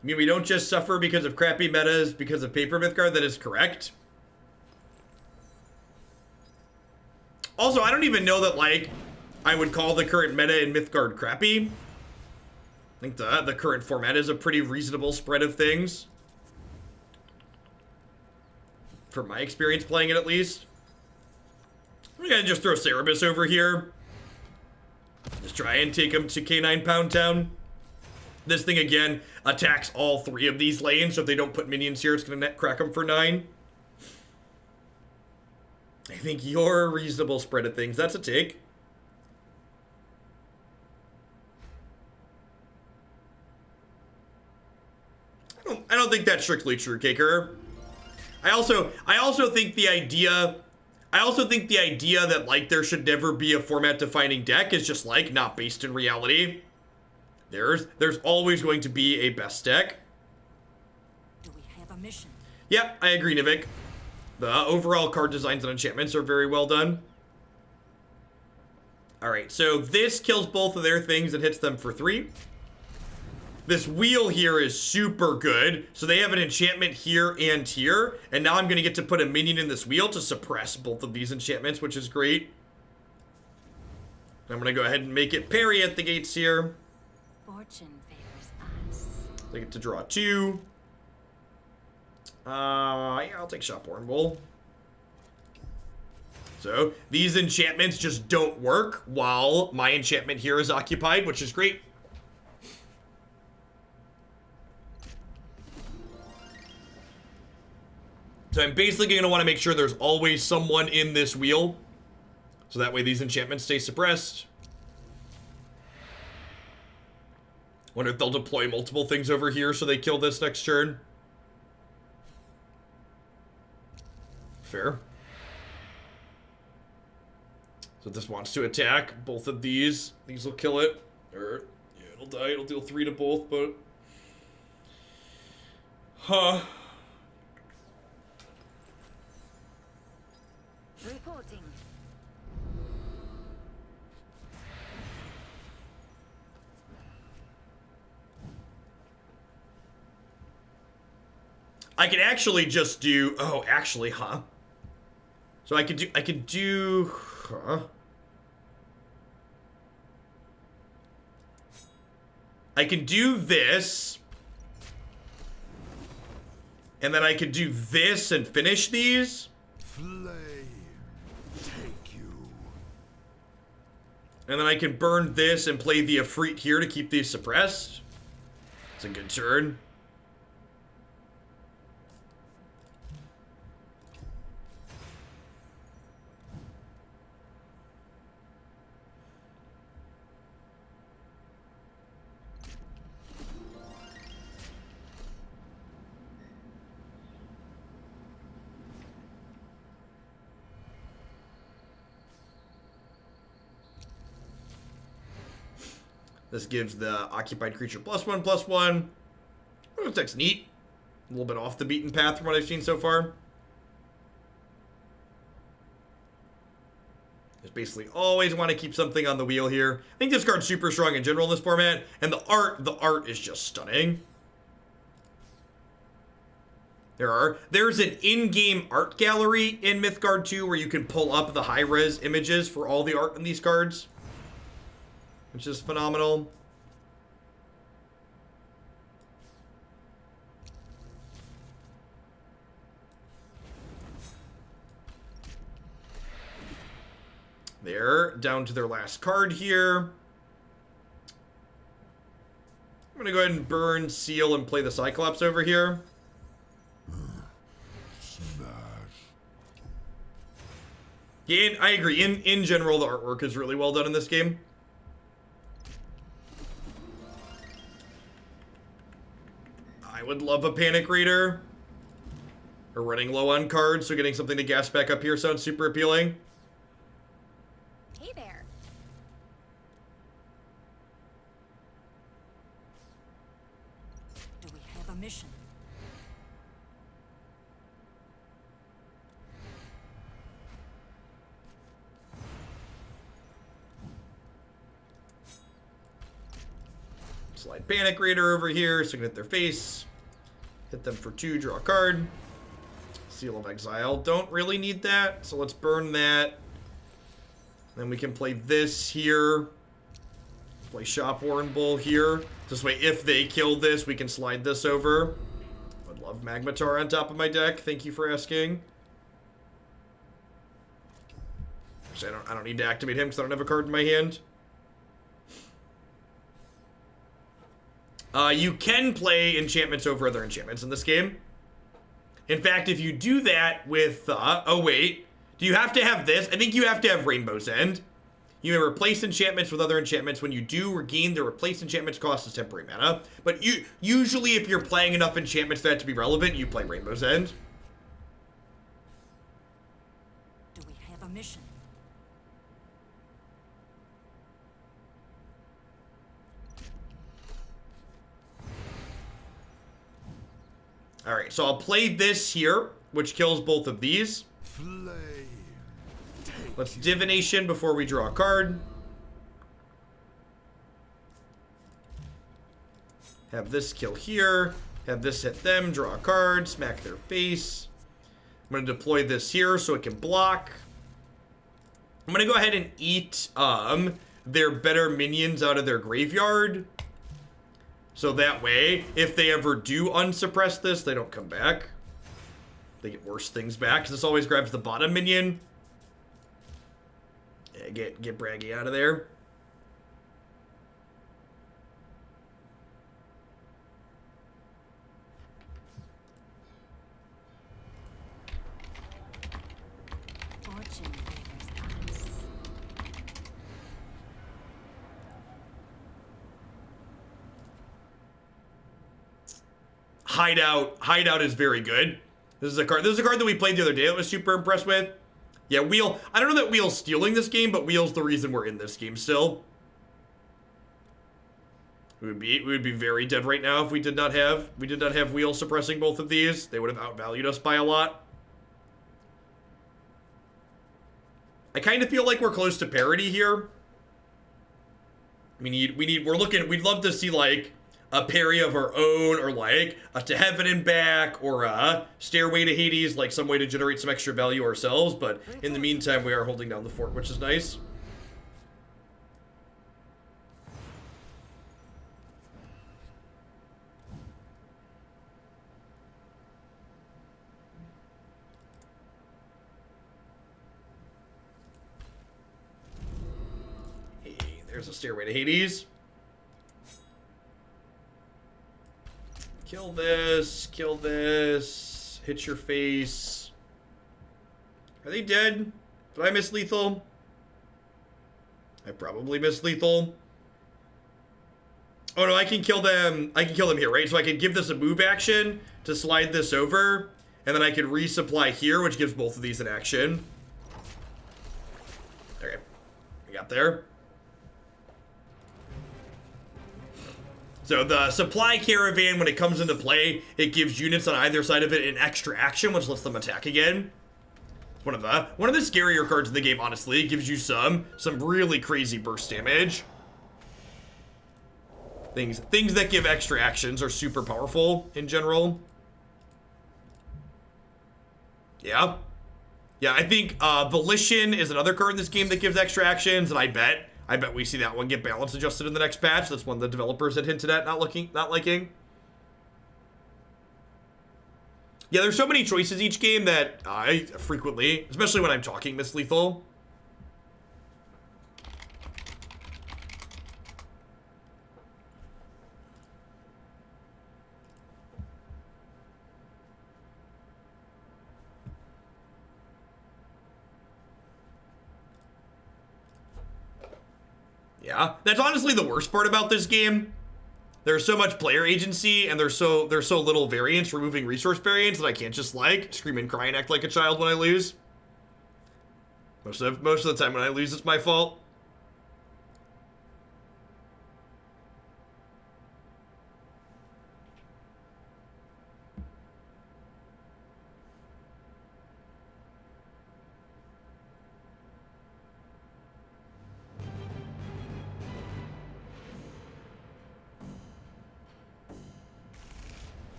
I mean, we don't just suffer because of crappy metas, because of paper Mythgard. That is correct. Also, I don't even know that, like, I would call the current meta in Mythgard crappy. I think the current format is a pretty reasonable spread of things. From my experience playing it, at least. I'm gonna just throw Cerberus over here. Just try and take him to K9 Pound Town. This thing, again, attacks all 3 of these lanes, so if they don't put minions here, it's going to net crack them for 9. I think you're a reasonable spread of things. That's a take. I don't think that's strictly true, Kaker. I also think the idea that, like, there should never be a format-defining deck is just, like, not based in reality. There's always going to be a best deck. Do we have a mission? Yeah, I agree, Nivik. The overall card designs and enchantments are very well done. Alright, so this kills both of their things and hits them for 3. This wheel here is super good. So they have an enchantment here and here. And now I'm going to get to put a minion in this wheel to suppress both of these enchantments, which is great. I'm going to go ahead and make it peri at the gates here. Fortune favors us. They get to draw 2. Yeah, I'll take shopworn wool. So these enchantments just don't work while my enchantment here is occupied, which is great. So I'm basically going to want to make sure there's always someone in this wheel. So that way these enchantments stay suppressed. Wonder if they'll deploy multiple things over here so they kill this next turn. Fair. So this wants to attack both of these. These will kill it. Or, yeah, it'll die. It'll deal 3 to both, but... Huh. Reporting. I could actually just do... Oh, actually, huh? So I could do... Huh? I can do this. And then I could do this and finish these. Flame, take you. And then I can burn this and play the ifreet here to keep these suppressed. It's a good turn. This gives the occupied creature +1/+1. Oh, this deck's neat. A little bit off the beaten path from what I've seen so far. Just basically always want to keep something on the wheel here. I think this card's super strong in general in this format, and the art is just stunning. There's an in-game art gallery in Mythgard 2 where you can pull up the high-res images for all the art in these cards, which is phenomenal. There, down to their last card here. I'm gonna go ahead and burn, seal, and play the Cyclops over here. Smash. Yeah, I agree. In general, the artwork is really well done in this game. I would love a Panic Raider. We're running low on cards, so getting something to gas back up here sounds super appealing. Hey there. Do we have a mission? Slide Panic Raider over here, so we can hit their face. Hit them for 2, draw a card. Seal of Exile. Don't really need that, so let's burn that. Then we can play this here. Play Shopworn Bull here. This way, if they kill this, we can slide this over. Would love Magmataur on top of my deck. Thank you for asking. Actually, I don't need to activate him because I don't have a card in my hand. You can play enchantments over other enchantments in this game. In fact, if you do that with, oh wait, do you have to have this? I think you have to have Rainbow's End. You may replace enchantments with other enchantments. When you do, regain the replace enchantments cost as temporary mana. But usually if you're playing enough enchantments for that to be relevant, you play Rainbow's End. Do we have a mission? Alright, so I'll play this here, which kills both of these. Flame. Let's Divination before we draw a card. Have this kill here. Have this hit them, draw a card, smack their face. I'm going to deploy this here so it can block. I'm going to go ahead and eat their better minions out of their graveyard. So that way, if they ever do unsuppress this, they don't come back. They get worse things back, because this always grabs the bottom minion. Yeah, get Braggy out of there. Fortune favors us. Hideout is very good. This is a card that we played the other day that I was super impressed with. Yeah, Wheel. I don't know that Wheel's stealing this game, but Wheel's the reason we're in this game still. We would be very dead right now if we did not have Wheel suppressing both of these. They would have outvalued us by a lot. I kind of feel like we're close to parity here. We'd love to see like a Peri of our own, or like a To Heaven and Back, or a Stairway to Hades, like some way to generate some extra value ourselves, but in the meantime, we are holding down the fort, which is nice. Hey, there's a Stairway to Hades. Kill this, hit your face. Are they dead? Did I miss lethal? I probably missed lethal. Oh no, I can kill them here, right? So I can give this a move action to slide this over, and then I can resupply here, which gives both of these an action. Okay, we got there. So the supply caravan, when it comes into play, it gives units on either side of it an extra action, which lets them attack again. It's one of the scarier cards in the game, honestly. It gives you some really crazy burst damage. Things that give extra actions are super powerful in general. Yeah. Yeah, I think Volition is another card in this game that gives extra actions, and I bet we see that one get balance adjusted in the next patch. That's one the developers had hinted at not liking. Yeah, there's so many choices each game that I frequently, especially when I'm talking Miss Lethal. Yeah, that's honestly the worst part about this game. There's so much player agency, and there's so little variance, removing resource variance, that I can't just like scream and cry and act like a child when I lose. Most of the time when I lose, it's my fault.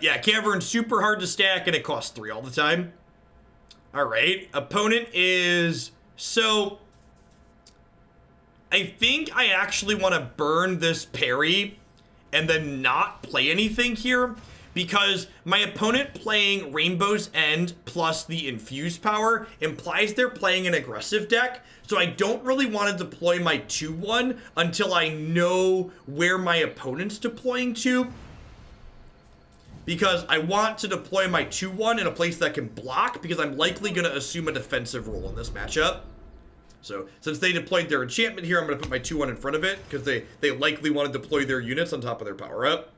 Yeah, Cavern's super hard to stack, and it costs 3 all the time. Alright, opponent is... So, I think I actually want to burn this peri and then not play anything here, because my opponent playing Rainbow's End plus the infused power implies they're playing an aggressive deck, so I don't really want to deploy my 2-1 until I know where my opponent's deploying to. Because I want to deploy my 2-1 in a place that can block, because I'm likely going to assume a defensive role in this matchup. So, since they deployed their enchantment here, I'm going to put my 2-1 in front of it, because they likely want to deploy their units on top of their power-up.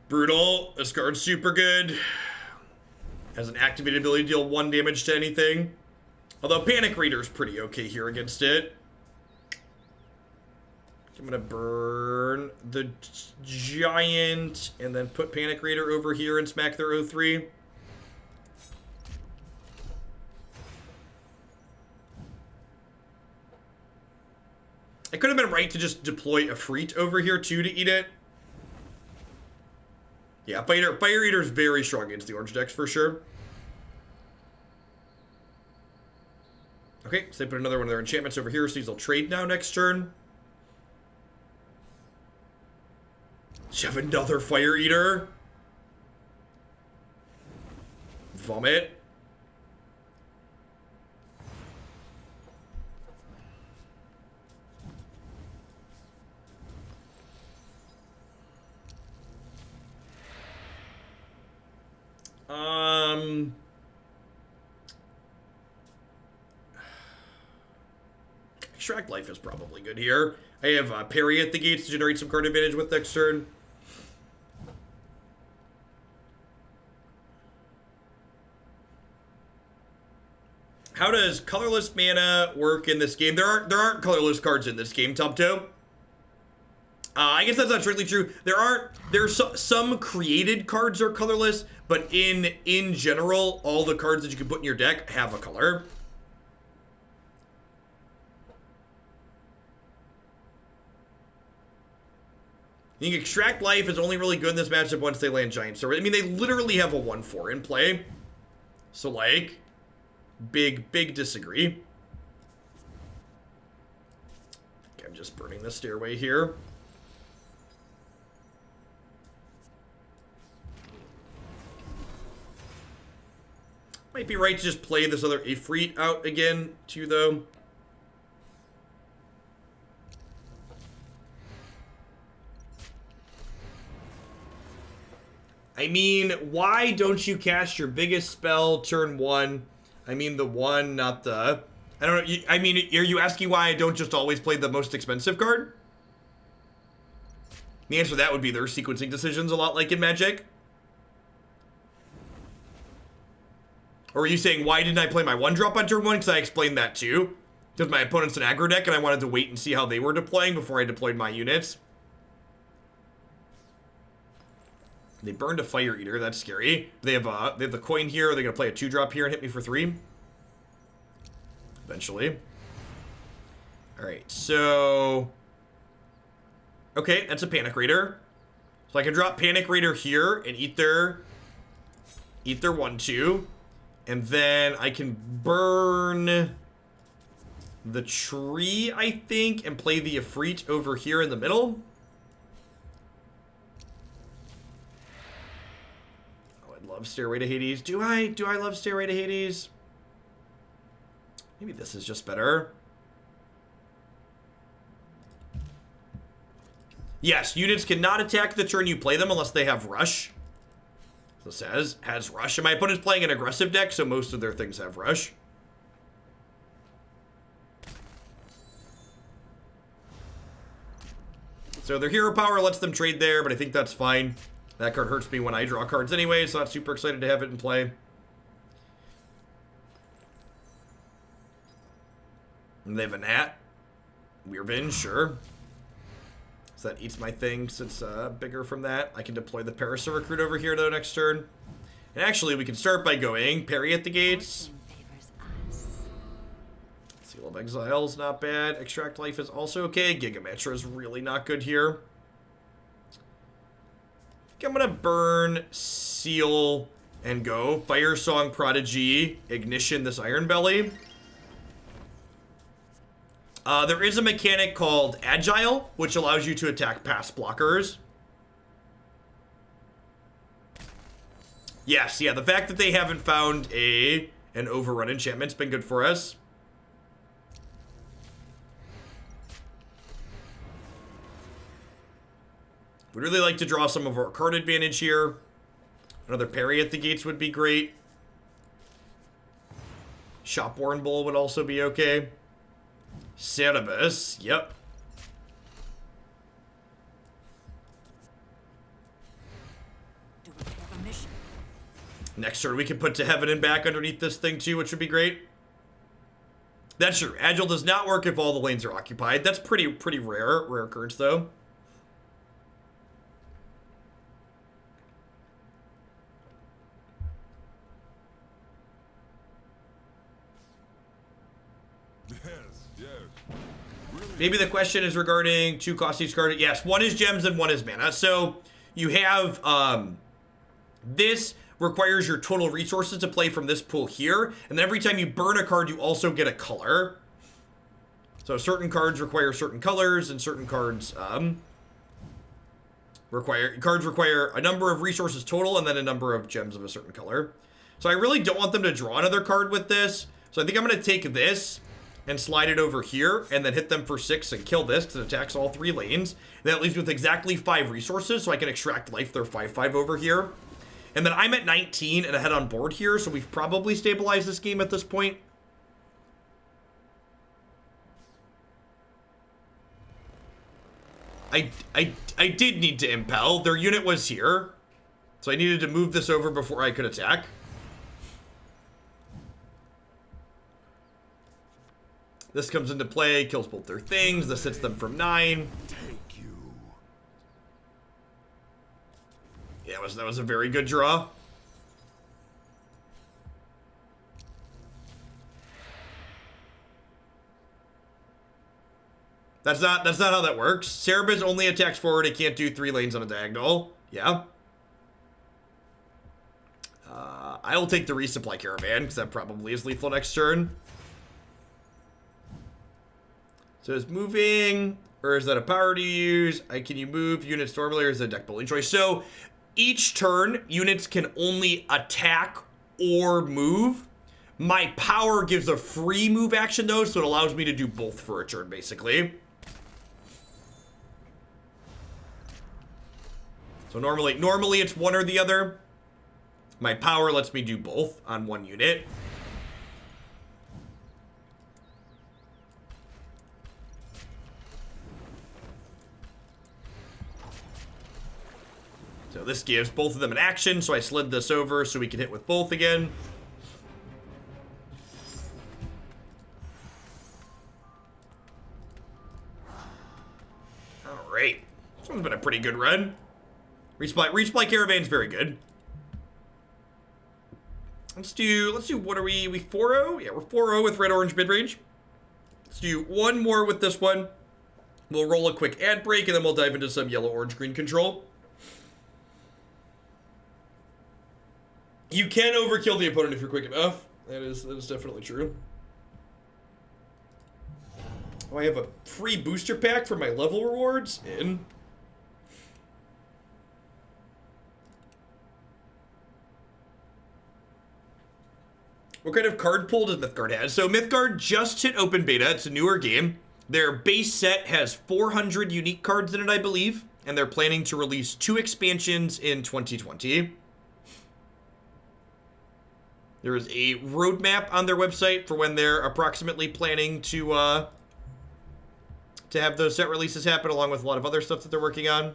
Brutal. This card's super good. Has an activated ability to deal 1 damage to anything. Although Panic Reader's pretty okay here against it. I'm gonna burn the giant and then put Panic Reader over here and smack their 0-3. I could have been right to just deploy Ifreet over here too to eat it. Yeah, Fire Eater's very strong against the orange decks for sure. Okay, so they put another one of their enchantments over here, so these will trade now next turn. You have another Fire Eater. Vomit. Extract Life is probably good here. I have Peri at the gates to generate some card advantage with next turn. How does colorless mana work in this game? There aren't colorless cards in this game, Tubto. I guess that's not strictly true. There's some created cards are colorless, but in general, all the cards that you can put in your deck have a color. You can Extract Life is only really good in this matchup once they land Giant Server. I mean, they literally have a 1-4 in play. So, like, big disagree. Okay, I'm just burning the Stairway here. Might be right to just play this other Ifreet out again, too, though. I mean, why don't you cast your biggest spell turn 1? I mean the one, not the... I don't know, I mean, are you asking why I don't just always play the most expensive card? The answer to that would be their sequencing decisions, a lot like in Magic. Or are you saying, why didn't I play my 1-drop on turn 1? Because I explained that too. Because my opponent's an aggro deck and I wanted to wait and see how they were deploying before I deployed my units. They burned a Fire Eater, that's scary. They have the coin here, are they gonna play a 2-drop here and hit me for 3? Eventually. Alright, so... Okay, that's a Panic Raider. So I can drop Panic Raider here and eat their 1-2. And then I can burn the tree, I think, and play the Ifreet over here in the middle. Oh, I love Stairway to Hades. Do I love Stairway to Hades? Maybe this is just better. Yes, units cannot attack the turn you play them unless they have rush. So it says, has rush. And my opponent's playing an aggressive deck, so most of their things have rush. So their hero power lets them trade there, but I think that's fine. That card hurts me when I draw cards anyway, so not super excited to have it in play. And they have a Nat. Weirvin, sure. So that eats my thing since bigger from that. I can deploy the Paris recruit over here though next turn. And actually, we can start by going Peri at the gates. Fortune favors us. Seal of Exile is not bad. Extract Life is also okay. Gigantomachia is really not good here. I think I'm gonna burn, seal, and go. Firesong, Prodigy, Ignition this Iron Belly. There is a mechanic called Agile, which allows you to attack past blockers. Yes, yeah, the fact that they haven't found an overrun enchantment's been good for us. We'd really like to draw some of our card advantage here. Another Peri at the gates would be great. Shopworn Bull would also be okay. Cerberus, yep. Do we have a mission? Next turn we can put to heaven and back underneath this thing too, which would be great. That's true. Agile does not work if all the lanes are occupied. That's pretty rare occurrence though. Maybe the question is regarding 2 cost each card. Yes, one is gems and one is mana. So you have this requires your total resources to play from this pool here, and then every time you burn a card, you also get a color. So certain cards require certain colors, and certain cards require a number of resources total, and then a number of gems of a certain color. So I really don't want them to draw another card with this. So I think I'm going to take this and slide it over here, and then hit them for 6 and kill this, because it attacks all 3 lanes. And that leaves me with exactly 5 resources, so I can extract life their 5/5 over here. And then I'm at 19 and ahead on board here, so we've probably stabilized this game at this point. I did need to impel. Their unit was here, so I needed to move this over before I could attack. This comes into play, kills both their things. This hits them from 9. Take you. Yeah, that was a very good draw. That's not how that works. Cerberus only attacks forward. It can't do 3 lanes on a diagonal. Yeah. I'll take the resupply caravan, because that probably is lethal next turn. So is moving, or is that a power to use? Can you move units normally, or is that a deck building choice? So each turn, units can only attack or move. My power gives a free move action though, so it allows me to do both for a turn, basically. So normally it's one or the other. My power lets me do both on one unit. So this gives both of them an action, so I slid this over so we can hit with both again. Alright. This one's been a pretty good run. Resupply caravan's very good. Let's do, what are we 4-0? Yeah, we're 4-0 with red-orange midrange. Let's do one more with this one. We'll roll a quick ad break, and then we'll dive into some yellow-orange-green control. You can overkill the opponent if you're quick enough. That is definitely true. Oh, I have a free booster pack for my level rewards in. What kind of card pool does Mythgard have? So Mythgard just hit open beta. It's a newer game. Their base set has 400 unique cards in it, I believe. and they're planning to release 2 expansions in 2020. There is a roadmap on their website for when they're approximately planning to have those set releases happen, along with a lot of other stuff that they're working on.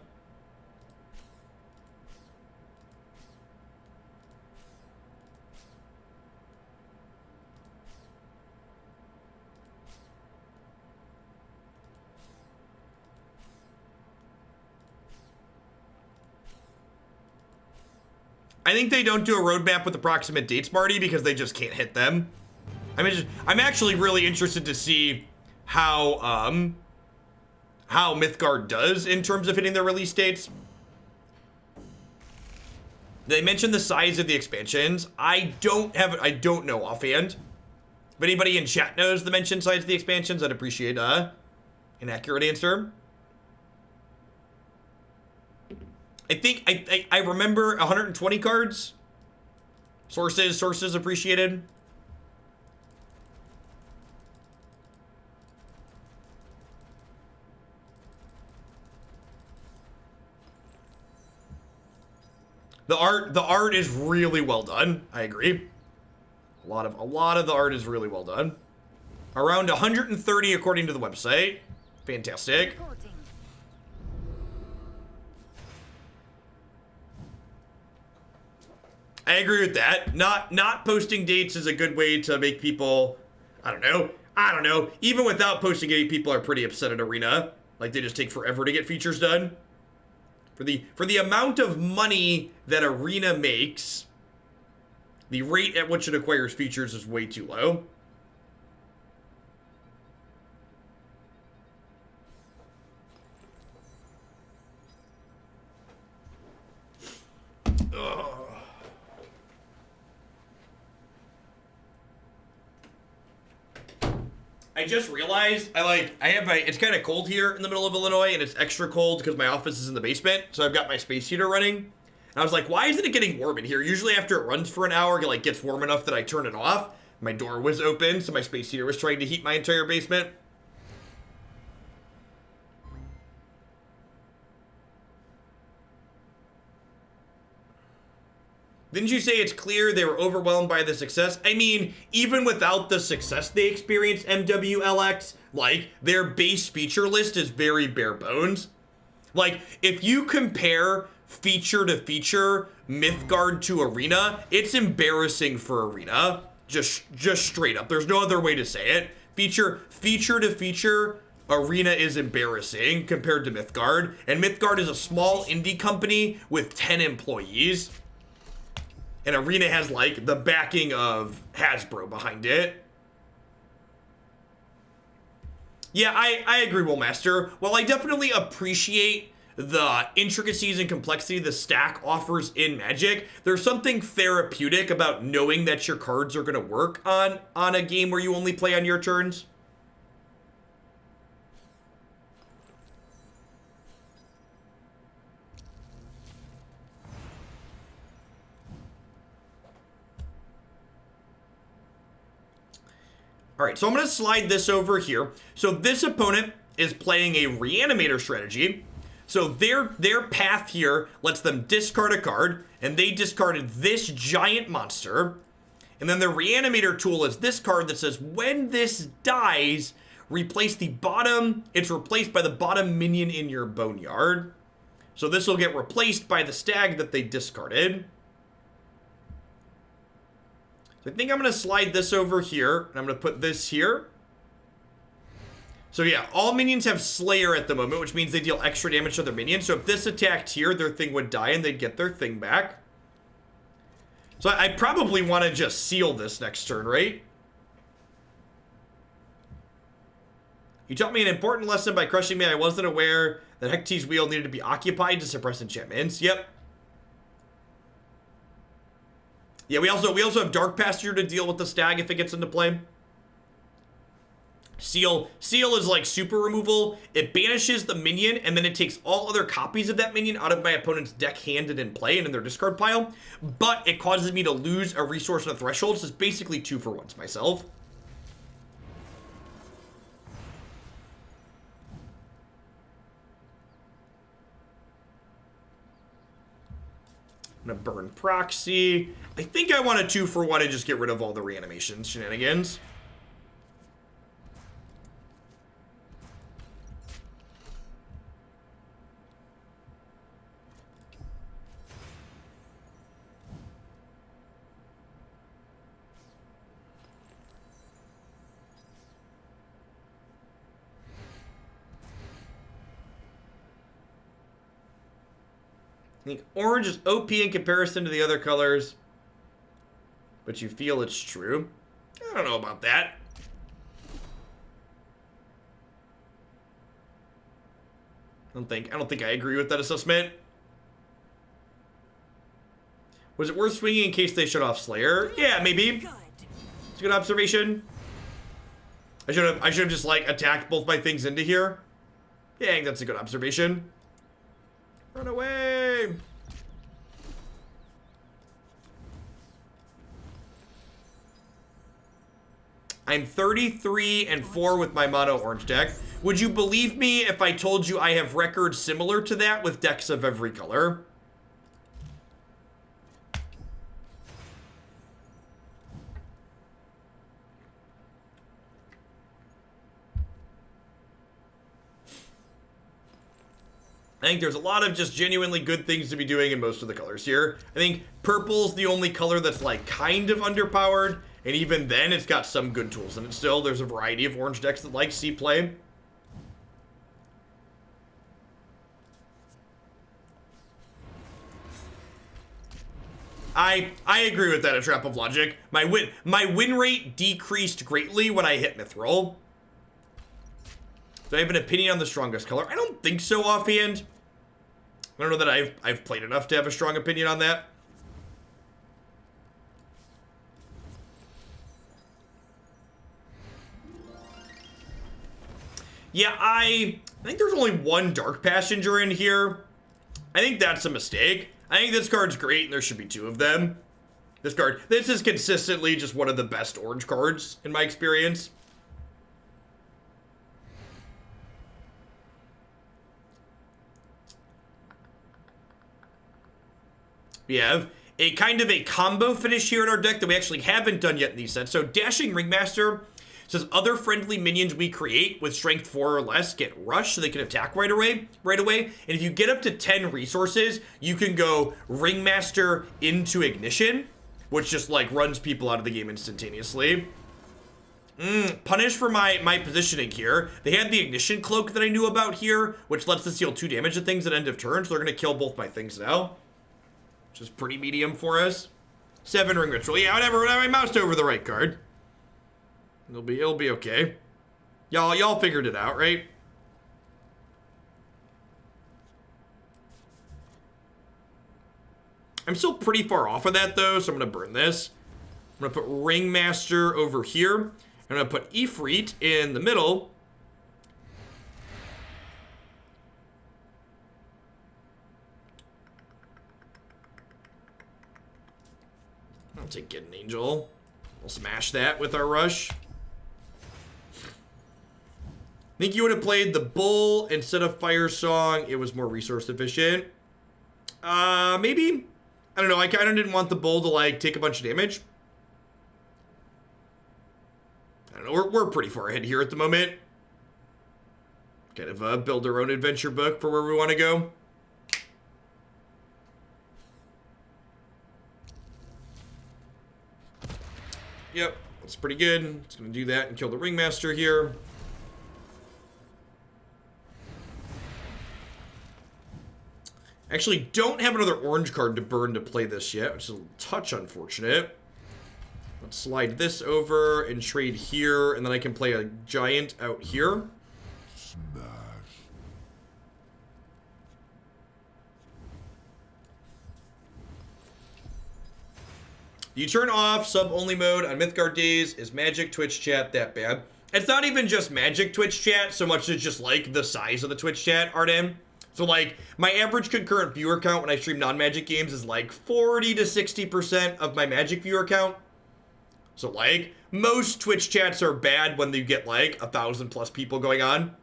I think they don't do a roadmap with approximate dates, Marty, because they just can't hit them. I'm actually really interested to see how Mythgard does in terms of hitting their release dates. They mentioned the size of the expansions. I don't know offhand. If anybody in chat knows the mentioned size of the expansions, I'd appreciate an accurate answer. I think I remember 120 cards. Sources appreciated. The art is really well done. I agree. A lot of the art is really well done. Around 130 according to the website. Fantastic. Reporting. I agree with that. Not posting dates is a good way to make people, I don't know. Even without posting date, people are pretty upset at Arena. Like, they just take forever to get features done. For the amount of money that Arena makes, the rate at which it acquires features is way too low. Ugh. I just realized it's kind of cold here in the middle of Illinois, and it's extra cold because my office is in the basement, so I've got my space heater running. And I was like, why isn't it getting warm in here? Usually after it runs for an hour, it gets warm enough that I turn it off. My door was open, so my space heater was trying to heat my entire basement. Didn't you say it's clear they were overwhelmed by the success? I mean, even without the success they experienced, MWLX, like, their base feature list is very bare bones. Like, if you compare feature to feature Mythgard to Arena, it's embarrassing for Arena. Just straight up. There's no other way to say it. Feature to feature, Arena is embarrassing compared to Mythgard. And Mythgard is a small indie company with 10 employees. And Arena has, like, the backing of Hasbro behind it. Yeah, I agree, Ghul. While I definitely appreciate the intricacies and complexity the stack offers in Magic, there's something therapeutic about knowing that your cards are going to work on a game where you only play on your turns. All right, so I'm going to slide this over here. So this opponent is playing a reanimator strategy. So their path here lets them discard a card, and they discarded this giant monster. And then the reanimator tool is this card that says, when this dies, it's replaced by the bottom minion in your boneyard. So this will get replaced by the stag that they discarded. So I think I'm going to slide this over here, and I'm going to put this here. So yeah, all minions have Slayer at the moment, which means they deal extra damage to their minions. So if this attacked here, their thing would die, and they'd get their thing back. So I probably want to just seal this next turn, right? You taught me an important lesson by crushing me. I wasn't aware that Hecate's wheel needed to be occupied to suppress enchantments. Yep. Yeah, we also have Dark Pasture to deal with the stag if it gets into play. Seal is like super removal. It banishes the minion, and then it takes all other copies of that minion out of my opponent's deck handed in play and in their discard pile. But it causes me to lose a resource on the threshold, so it's basically 2 for 1s myself. gonna burn proxy. I think I want a 2-for-1 and just get rid of all the reanimation shenanigans. I think orange is OP in comparison to the other colors, but you feel it's true. I don't know about that. I don't think I agree with that assessment. Was it worth swinging in case they shut off Slayer? Yeah, maybe. Good. It's a good observation. I should have just like attacked both my things into here. Yeah, I think that's a good observation. Run away! I'm 33-4 with my mono orange deck. Would you believe me if I told you I have records similar to that with decks of every color? I think there's a lot of just genuinely good things to be doing in most of the colors here. I think purple's the only color that's like kind of underpowered, and even then it's got some good tools in it still. There's a variety of orange decks that like C play. I agree with that, a trap of logic. My win rate decreased greatly when I hit Mithril. Do I have an opinion on the strongest color? I don't think so offhand. I don't know that I've played enough to have a strong opinion on that. Yeah, I think there's only one Dark Passenger in here. I think that's a mistake. I think this card's great and there should be two of them. This is consistently just one of the best orange cards in my experience. We have a kind of a combo finish here in our deck that we actually haven't done yet in these sets. So Dashing Ringmaster says other friendly minions we create with strength 4 or less get rushed so they can attack right away. And if you get up to 10 resources, you can go Ringmaster into Ignition, which just like runs people out of the game instantaneously. Punish for my positioning here. They had the Ignition Cloak that I knew about here, which lets us deal 2 damage to things at end of turn, so they're gonna kill both my things now. Which is pretty medium for us. 7 Ring Ritual. Yeah, whatever, I moused over the right card. It'll be okay. Y'all figured it out, right? I'm still pretty far off of that though, so I'm gonna burn this. I'm gonna put Ringmaster over here. I'm gonna put Ifreet in the middle. I'll take Get an Angel. We'll smash that with our rush. I think you would have played the Bull instead of Firesong. It was more resource efficient. Maybe? I don't know. I kind of didn't want the Bull to, like, take a bunch of damage. I don't know. We're pretty far ahead here at the moment. Kind of build our own adventure book for where we want to go. Yep, that's pretty good. It's going to do that and kill the Ringmaster here. Actually, don't have another orange card to burn to play this yet, which is a touch unfortunate. Let's slide this over and trade here, and then I can play a giant out here. Smash. You turn off sub-only mode on Mythgard days. Is Magic Twitch chat that bad? It's not even just Magic Twitch chat so much as just like the size of the Twitch chat, Artem. So like my average concurrent viewer count when I stream non-Magic games is like 40 to 60% of my Magic viewer count. So like most Twitch chats are bad when you get like 1,000 plus people going on.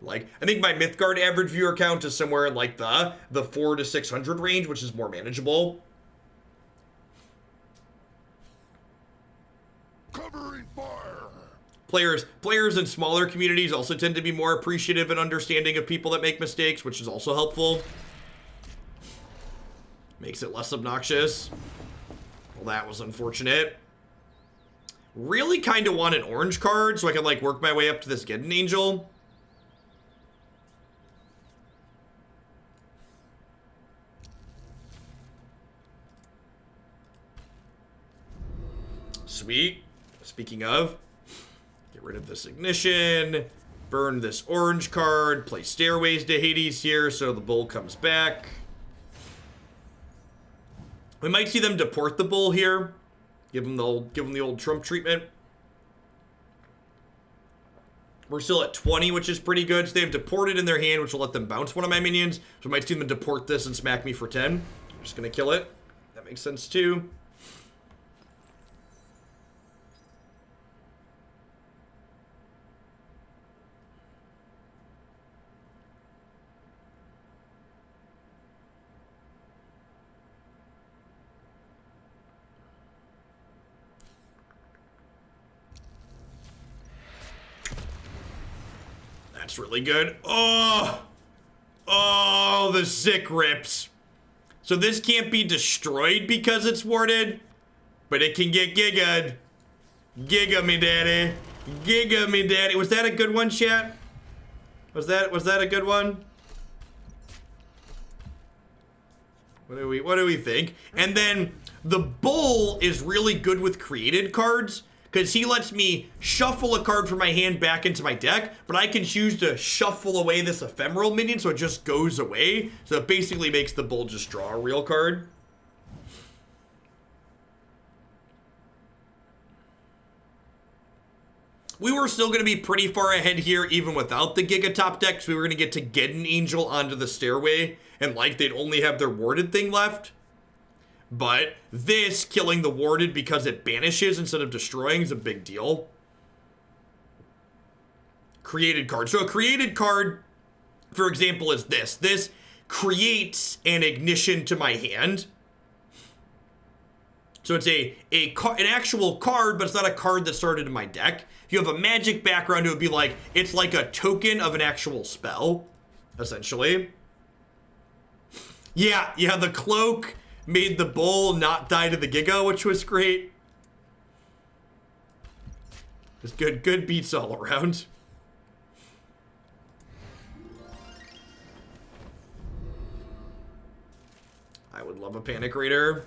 Like I think my Mythgard average viewer count is somewhere in like the 400 to 600 range, which is more manageable. covering fire. Players in smaller communities also tend to be more appreciative and understanding of people that make mistakes, which is also helpful. Makes it less obnoxious. Well, that was unfortunate. Really kind of want an orange card so I can, like, work my way up to this Gideon Angel. Sweet. Speaking of, get rid of this ignition, burn this orange card, play Stairways to Hades here so the bull comes back. We might see them deport the bull here. Give them the old Trump treatment. We're still at 20, which is pretty good. So they have deported in their hand, which will let them bounce one of my minions. So we might see them deport this and smack me for 10. I'm just gonna kill it. That makes sense too. That's really good. Oh, the sick rips. So this can't be destroyed because it's warded, but it can get giga'd. Giga me daddy. Giga me daddy. Was that a good one, chat? Was that a good one? What do we think? And then the bull is really good with created cards, because he lets me shuffle a card from my hand back into my deck, but I can choose to shuffle away this ephemeral minion so it just goes away. So it basically makes the bull just draw a real card. We were still going to be pretty far ahead here even without the Giga top deck, so we were going to get to Gideon Angel onto the Stairway, and like they'd only have their warded thing left. But this, killing the warded because it banishes instead of destroying, is a big deal. Created card. So a created card, for example, is this. This creates an ignition to my hand. So it's an actual card, but it's not a card that started in my deck. If you have a magic background, it would be like, it's like a token of an actual spell, essentially. Yeah, the cloak made the bull not die to the Giga, which was great. Just good beats all around. I would love a Panic Raider.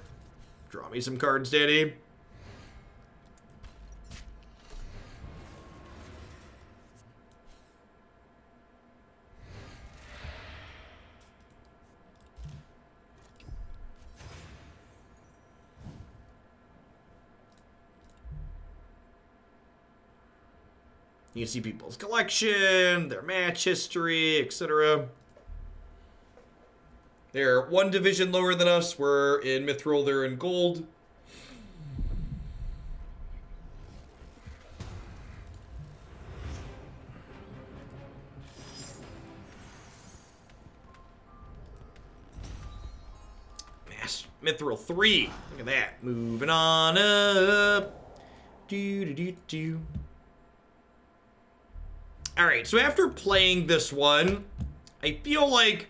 Draw me some cards, daddy. You can see people's collection, their match history, etc. They're one division lower than us. We're in Mithril, they're in gold. Mithril 3. Look at that. Moving on up. Do. Alright, so after playing this one, I feel like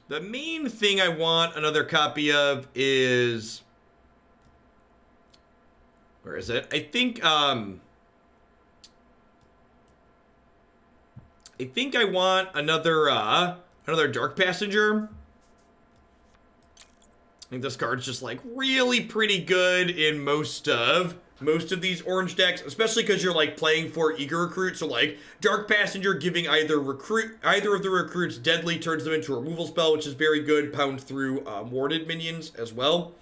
the main thing I want another copy of is... Where is it? I think I want another Dark Passenger. I think this card's just like really pretty good in most of these orange decks, especially because you're like playing for eager recruits. So like Dark Passenger giving either of the recruits deadly turns them into a removal spell, which is very good. Pound through warded minions as well.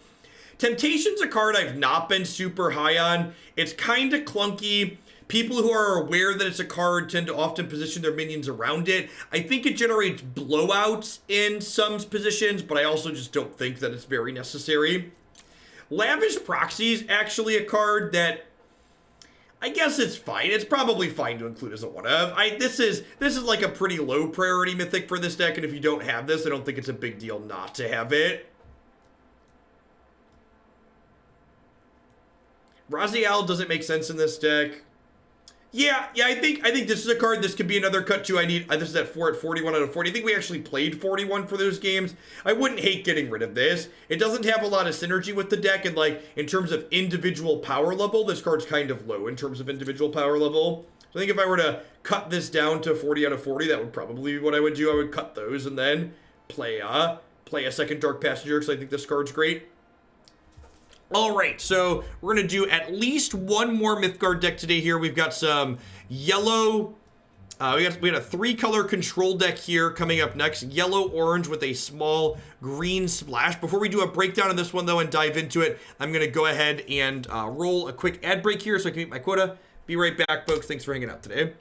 Temptation's a card I've not been super high on. It's kind of clunky. People who are aware that it's a card tend to often position their minions around it. I think it generates blowouts in some positions, but I also just don't think that it's very necessary. Lavish Proxy is actually a card that I guess it's fine. It's probably fine to include as a one of. This is like a pretty low priority mythic for this deck, and if you don't have this, I don't think it's a big deal not to have it. Raziel doesn't make sense in this deck. Yeah, I think this is a card. This could be another cut too. I need this is at 41 out of 40. I think we actually played 41 for those games. I wouldn't hate getting rid of this. It doesn't have a lot of synergy with the deck, and like in terms of individual power level, this card's kind of low in terms of individual power level. So I think if I were to cut this down to 40 out of 40, that would probably be what I would do. I would cut those and then play a second Dark Passenger because I think this card's great. All right, so we're going to do at least one more Mythgard deck today here. We've got some yellow. We got a 3-color control deck here coming up next. Yellow-orange with a small green splash. Before we do a breakdown of this one, though, and dive into it, I'm going to go ahead and roll a quick ad break here so I can meet my quota. Be right back, folks. Thanks for hanging out today.